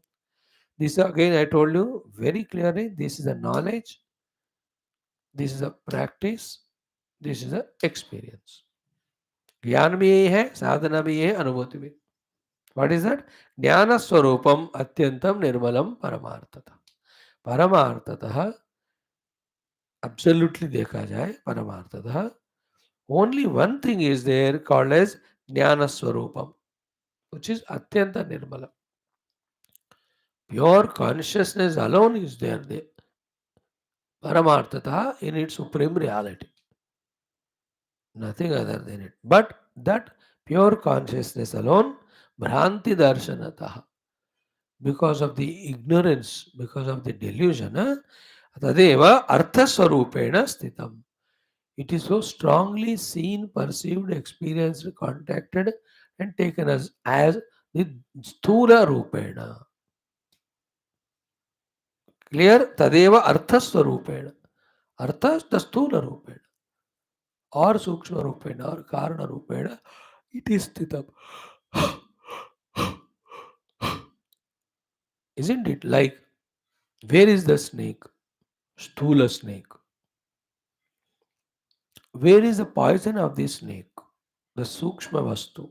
Speaker 1: This again I told you very clearly, this is a knowledge, this is a practice, this is a experience. ज्ञान भी यही है, साधना भी यही है, अनुभूति भी. What is that? Jnana Swarupam Atyantam Nirmalam Paramartata. Paramartata, absolutely देखा जाए Paramartata, only one thing is there called as Jnana Swarupam, which is Atyanta Nirmalam. Pure consciousness alone is there. Paramartata in its supreme reality. Nothing other than it. But that pure consciousness alone, Bhranti Darshanataha, because of the ignorance, because of the delusion, Tadeva Arthaswarupena Sthitam. It is so strongly seen, perceived, experienced, contacted, and taken as the Sthula Rupena. Clear? Tadeva Arthaswarupena. Artha the Sthula Rupena. Or Sukshma Rupena or Karana Rupena. It is Sthitam. Isn't it? Like, where is the snake? Sthula snake. Where is the poison of the snake? The Sukshma Vastu.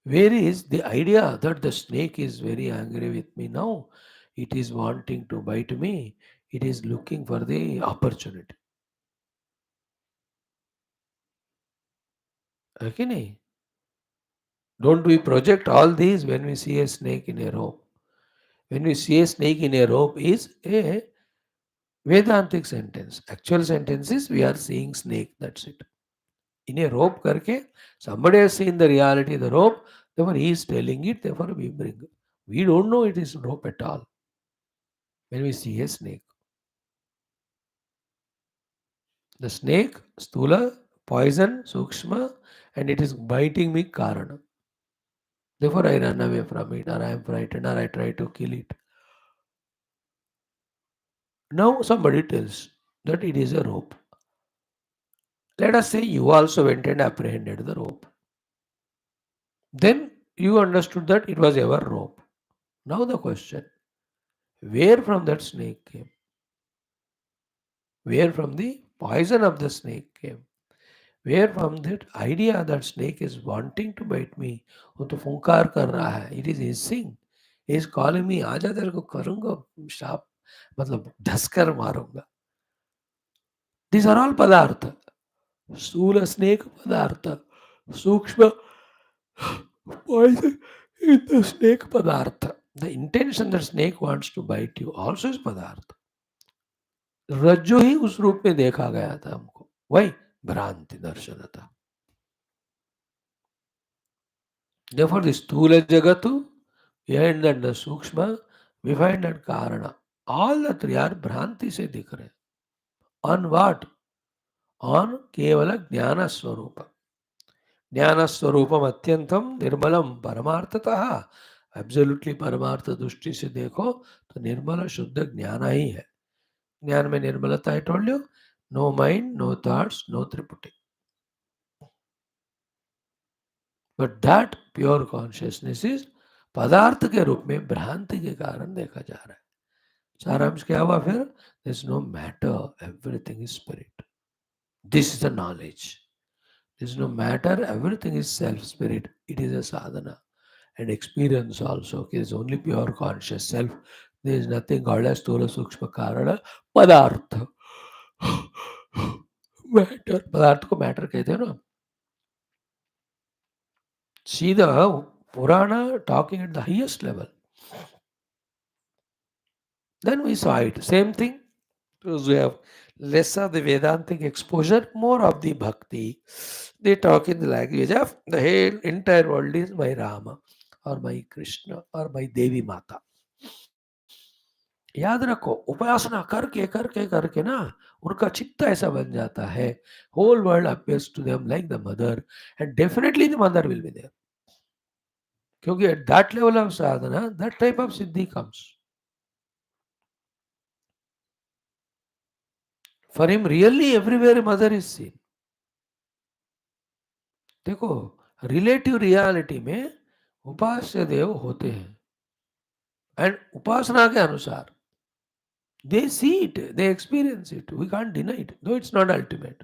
Speaker 1: Where is the idea that the snake is very angry with me now? It is wanting to bite me. It is looking for the opportunity. Okay? nahi? Don't we project all these when we see a snake in a rope? When we see a snake in a rope is a Vedantic sentence. Actual sentence is we are seeing snake. That's it. In a rope karke, somebody has seen the reality of the rope, therefore he is telling it, therefore we bring. We don't know it is rope at all when we see a snake. The snake, stula, poison, sukshma, and it is biting me karana. Therefore I run away from it, or I am frightened, or I try to kill it. Now somebody tells that it is a rope. Let us say you also went and apprehended the rope. Then you understood that it was ever rope. Now the question, where from that snake came? Where from the poison of the snake came? Where from that idea that snake is wanting to bite me? वो तो फुंकार कर रहा है. It is hissing. He is calling me. आजा तेरे को करूँगा शाप मतलब धसकर मारूंगा. These are all padartha. स्थूल snake padartha. Sukshma poison in the snake padartha. The intention that snake wants to bite you also is padartha. रज्जु ही उस रूप में देखा गया था हमको. वही भ्रांति दर्शन था. Therefore, the sthula jagatu, behind that the sukshma, we find that karana. All the three are भ्रांति से दिख रहे. On what? On केवल ज्ञान स्वरूप. ज्ञान स्वरूपम अत्यंतम निर्मलम परमार्थतः. एब्सोल्युटली परमार्थ दृष्टि से देखो तो निर्मल शुद्ध ज्ञान ही है. ज्ञान में निर्मलता है. Told you, no mind, no thoughts, no त्रिपुटी. But that pure consciousness is पदार्थ के रूप में भ्रांति के कारण देखा जा रहा है. सारांश क्या हुआ फिर? There is no matter, everything is spirit. This is the knowledge. There is no matter, everything is self spirit. It is a sadhana and experience also. It is only pure conscious self. There is nothing called as Sthula Sukshma Karana Padartha. Matter. पदार्थ को matter कहते हैं ना. See the Purana talking at the highest level. Then we saw it. Same thing. Those who have less of the Vedantic exposure, more of the Bhakti. They talk in the language of the whole entire world is my Rama or my Krishna or my Devi Mata. याद रखो, उपासना करके करके करके ना उनका चित्त ऐसा बन जाता है. Whole world appears to them like the mother, and definitely the mother will be there. क्योंकि at that level of sadhana, that type of siddhi comes. For him, really everywhere mother is seen. देखो, relative reality में उपास्य देव होते हैं, and उपासना के अनुसार they see it, they experience it. We can't deny it, though it's not ultimate.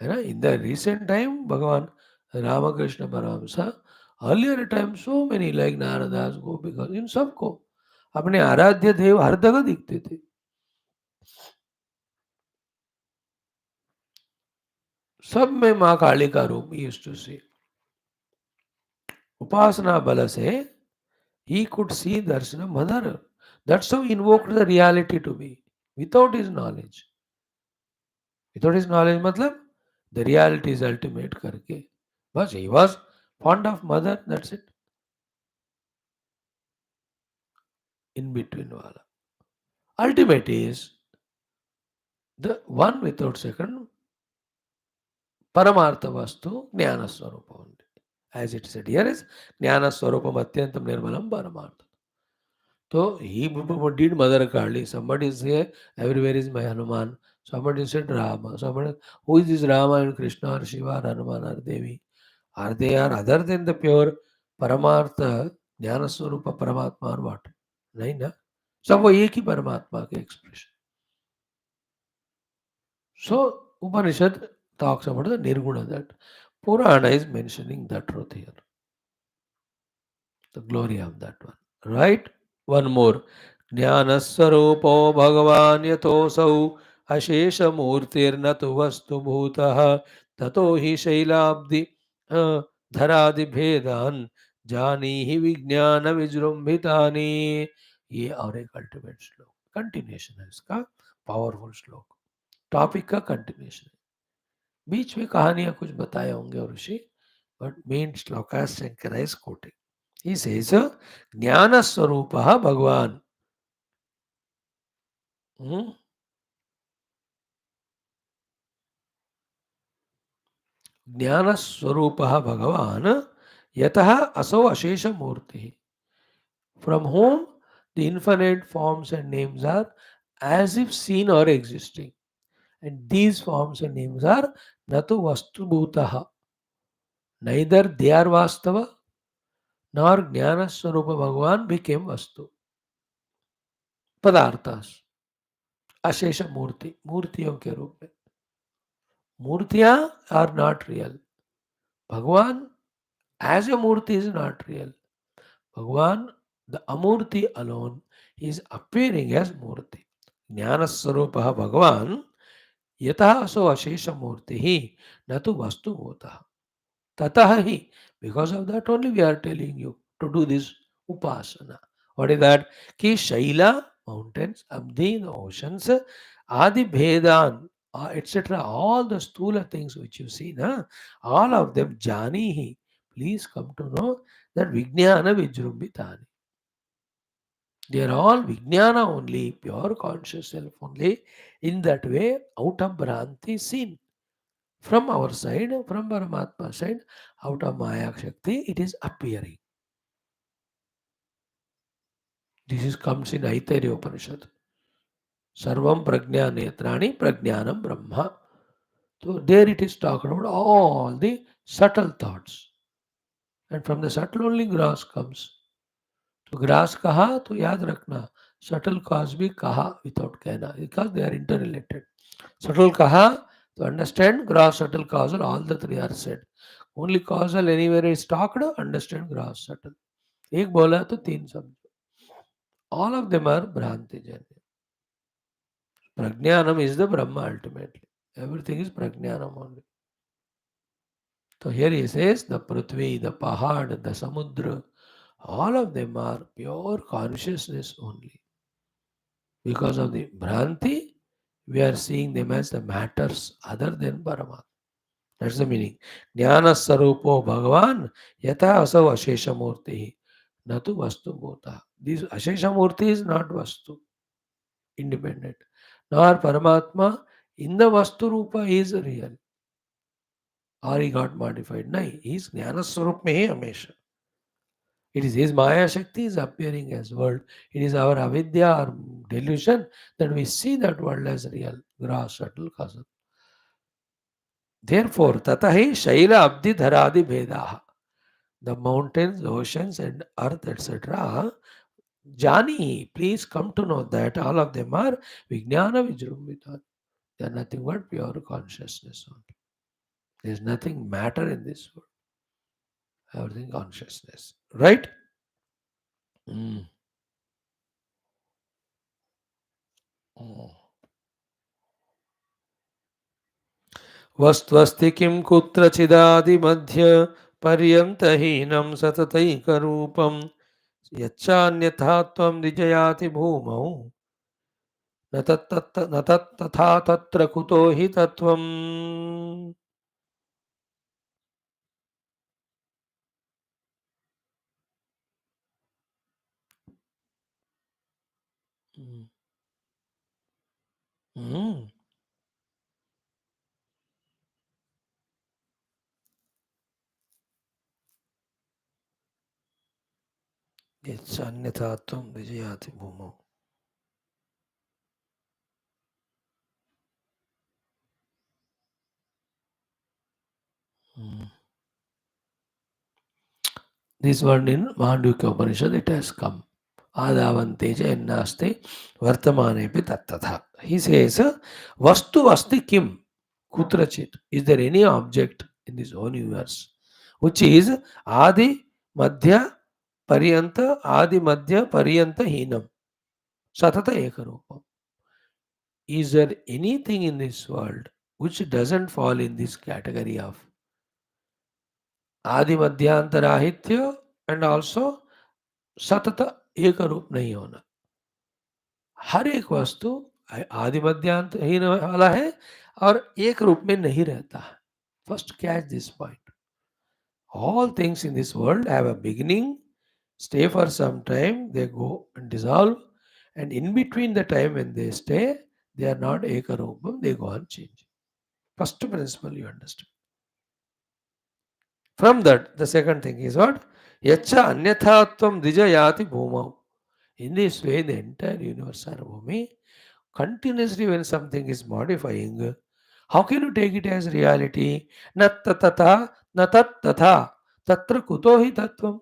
Speaker 1: है ना? In the recent time, भगवान Ramakrishna Paramhans Earlier times so many like Naradas, Gopikas, इन सबको अपने आराध्य देव हर जगह दिखते थे. सब में माँ काली का रूप यूज्ड टू सी. उपासना बल से he could see Darshana mother. That's how he invoked the reality to be without his knowledge. Without his knowledge मतलब the reality is ultimate करके. बस he was fond of mother, that's it. In between वाला. Ultimate is the one without second Paramartha Vastu Jnana Swarupa only. As it said here is Jnana Swarupam Atyantam Nirmalam Paramartha. So he did Mother Kali. Somebody say everywhere is my Hanuman. Somebody said Rama. Somebody, who is this Rama and Krishna or Shiva or Hanuman or Devi? Are they are other than the pure Paramartha Jnana Swarupa Paramatma or what? नहीं ना. सब वो एक ही परमात्मा के expression. So Upanishad talks about the Nirguna, that Purana is mentioning that truth here. The glory of that one. Right? One more. ज्ञानस्वरूपो भगवान् यतोऽसौ अशेषमूर्तिर्न तु वस्तुभूतः ततो हि शैलाब्धि धरादिभेदान् जानीहि विज्ञान विजृंभितानि. ये और एक अल्टीमेट श्लोक कंटिन्यूशन है इसका. पावरफुल श्लोक. टॉपिक का कंटिन्यूशन. बीच में कहानियां कुछ बताए होंगे और ऋषि, बट मेन श्लोका Shankara is quoting. He says, Jnana Swarupaha Bhagavan. Jnana Swarupaha Bhagavan Yataha Aso Ashesha Murti. From whom the infinite forms and names are as if seen or existing. And these forms and names are Natu Vastu Bhutaha. Neither they are Vastava nor Jnana Swarupa Bhagavan became Vastu. Padarthas. अशेष मूर्ति, मूर्तियों के रूप में. मूर्तियां are not real. भगवान as a murti is not real. Bhagavan, the amurti alone, is appearing as murti. Jnana Swarupaha Bhagavan yataha aso ashesha murtihi natu vastu bhutaha. Tatahi. Because of that only we are telling you to do this upasana. What is that? Ki Shaila, mountains, Abdi, the oceans, Adi Bhedan, etc. All the stula things which you see, na, all of them, Janihi. Please come to know that Vijnana Vijrumbitani. They are all Vijnana only, pure conscious self only. In that way, out of Bhranti seen. From our side, from Paramatma side, out of Maya Shakti, it is appearing. This is comes in Aitareya Upanishad. Sarvam prajna netrani prajnanam brahma. So there it is talking about all the subtle thoughts. And from the subtle only gross comes. तो grass कहा तो याद रखना subtle cause भी कहा without कहना because they are interrelated. Subtle कहा to understand gross subtle causal all the three are said. Only causal anywhere is talked, understand gross subtle. एक बोला तो तीन समझो. All of them are भ्रांति जन्य. प्रज्ञानम is the Brahma ultimately. Everything is प्रज्ञानम only. So here he says the Prithvi, the Pahad, the Samudra, all of them are pure consciousness only. Because of the Bhranti, we are seeing them as the matters other than Paramatma. That's the meaning. Jnana Sarupo Bhagavan Yata Asav Ashesha Murti Natu Vastu Bhota. This Ashesha Murti is not Vastu, independent. Nor Paramatma in the Vastu Rupa is real. Or he got modified. No, he is Jnana Sarup mein hai Hamesha. It is his Maya Shakti is appearing as world. It is our avidya or delusion that we see that world as real, gross, subtle, causal. Therefore, tatahi shaila abdi dharadi vedaha. The mountains, oceans, and earth, etc. Jani, please come to know that all of them are Vijnana Vijrumbita. They are nothing but pure consciousness only. There is nothing matter in this world. everything consciousness. Right? Mm. Mm. वस्त्वस्ति किं कुत्रचिदादिमध्य पर्यन्तहीनं सततैकरूपं यच्चान्यथा त्वं द्विजयाति भूमौ न तत्तथा तत्र कुतो हि तत्त्वम्. Mm. यच्चान्यथा त्वं द्विजयाति भूमौ. Mm. This word in Mandukya Upanishad, it has come. Adavanteja ennaste vartamanepi tattatha. He says, Vastu vasti kim kutrachit. Is there any object in this whole universe which is Adi Madhya Paryanta Hinam Satata Ekarupam? Is there anything in this world which doesn't fall in this category of Adi Madhyantarahitya and also सतत एक रूप नहीं होना? हर एक वस्तु आदि मध्यांत हीन वाला है और एक रूप में नहीं रहता है. First catch this point. All things in this world have a beginning, stay for some time, they go and dissolve, and in between the time when they stay, they are not ekarupam, they go on changing. First principle you understand. From that, the second thing is what? Yacha anyathatvam dijayati bhumau. In this way, the entire universe, Sarvabhumi, continuously when something is modifying, how can you take it as reality? Nat tatata, natat tatha, tatra kuto hi tattvam.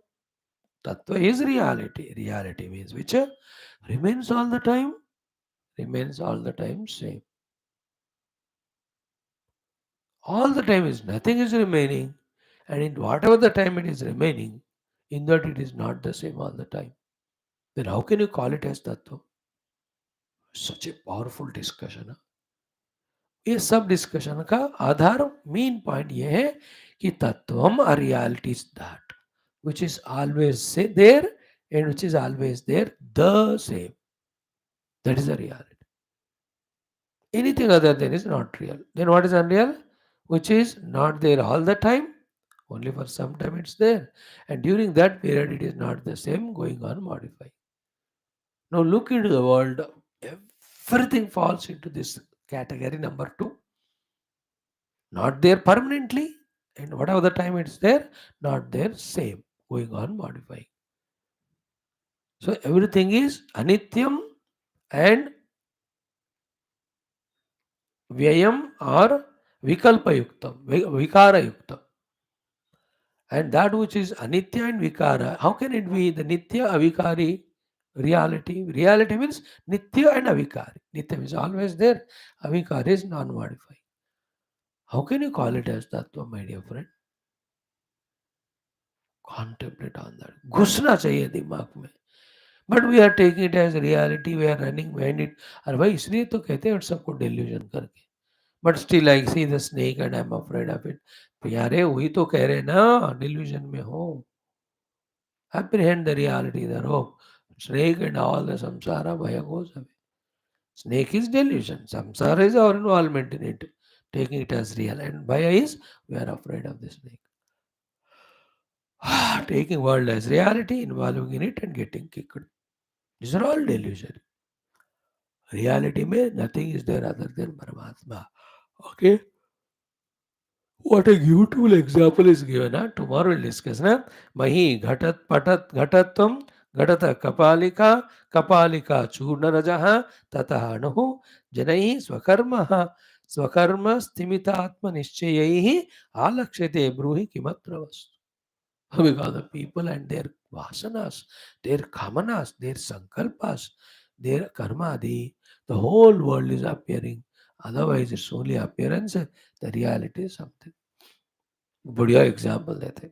Speaker 1: Tattva is reality. Reality means which remains all the time, remains all the time same. All the time is nothing is remaining, and in whatever the time it is remaining, in that it is not the same all the time. Then how can you call it as tattva? Such a powerful discussion. Huh? ये सब discussion का आधार main point ये है कि तत्वम और reality is that which is always there and which is always there the same. That is the reality. Anything other than is not real. Then what is unreal? Which is not there all the time, only for some time it's there, and during that period it is not the same, going on modifying. Now look into the world, everything falls into this category number 2. Not there permanently, and whatever the time it's there, not there same, going on modifying. So everything is anityam and vyayam or vikalpa yuktam, vikara yuktam. And that which is anitya and vikara, how can it be the nitya avikari reality? Reality means nitya and avikari. Nitya is always there, avikari is non-modifying. How can you call it as tattva, my dear friend? Contemplate on that. घुसना चाहिए दिमाग में. But we are taking it as reality, we are running behind it. अरे भाई इसलिए तो कहते हैं सबको डिल्यूजन करके. But still I see the snake and I am afraid of it. यारे वही तो कह रहे ना डिल्यूजन में हो. apprehend the reality thereof. Snake and all the samsara bhaya goes away. Snake is delusion. Samsara is our involvement in it, taking it as real. And bhaya is we are afraid of the snake. Taking world as reality, involving in it and getting kicked. These are all delusion. Reality mein nothing is there other than Paramatma. Okay? What a beautiful example is given. Huh? Tomorrow we'll discuss. Huh? Mahi ghatat patat ghatatam ghatata kapalika churna rajaha tataha nahu janai swakarmaha swakarma stimita atma nishchayahi alakshate bruhi kimatra vastu. Because the people and their vasanas, their kamanas, their sankalpas, their karmadi, the whole world is appearing. Otherwise, it's only appearance. The reality is something. बढ़िया example देते.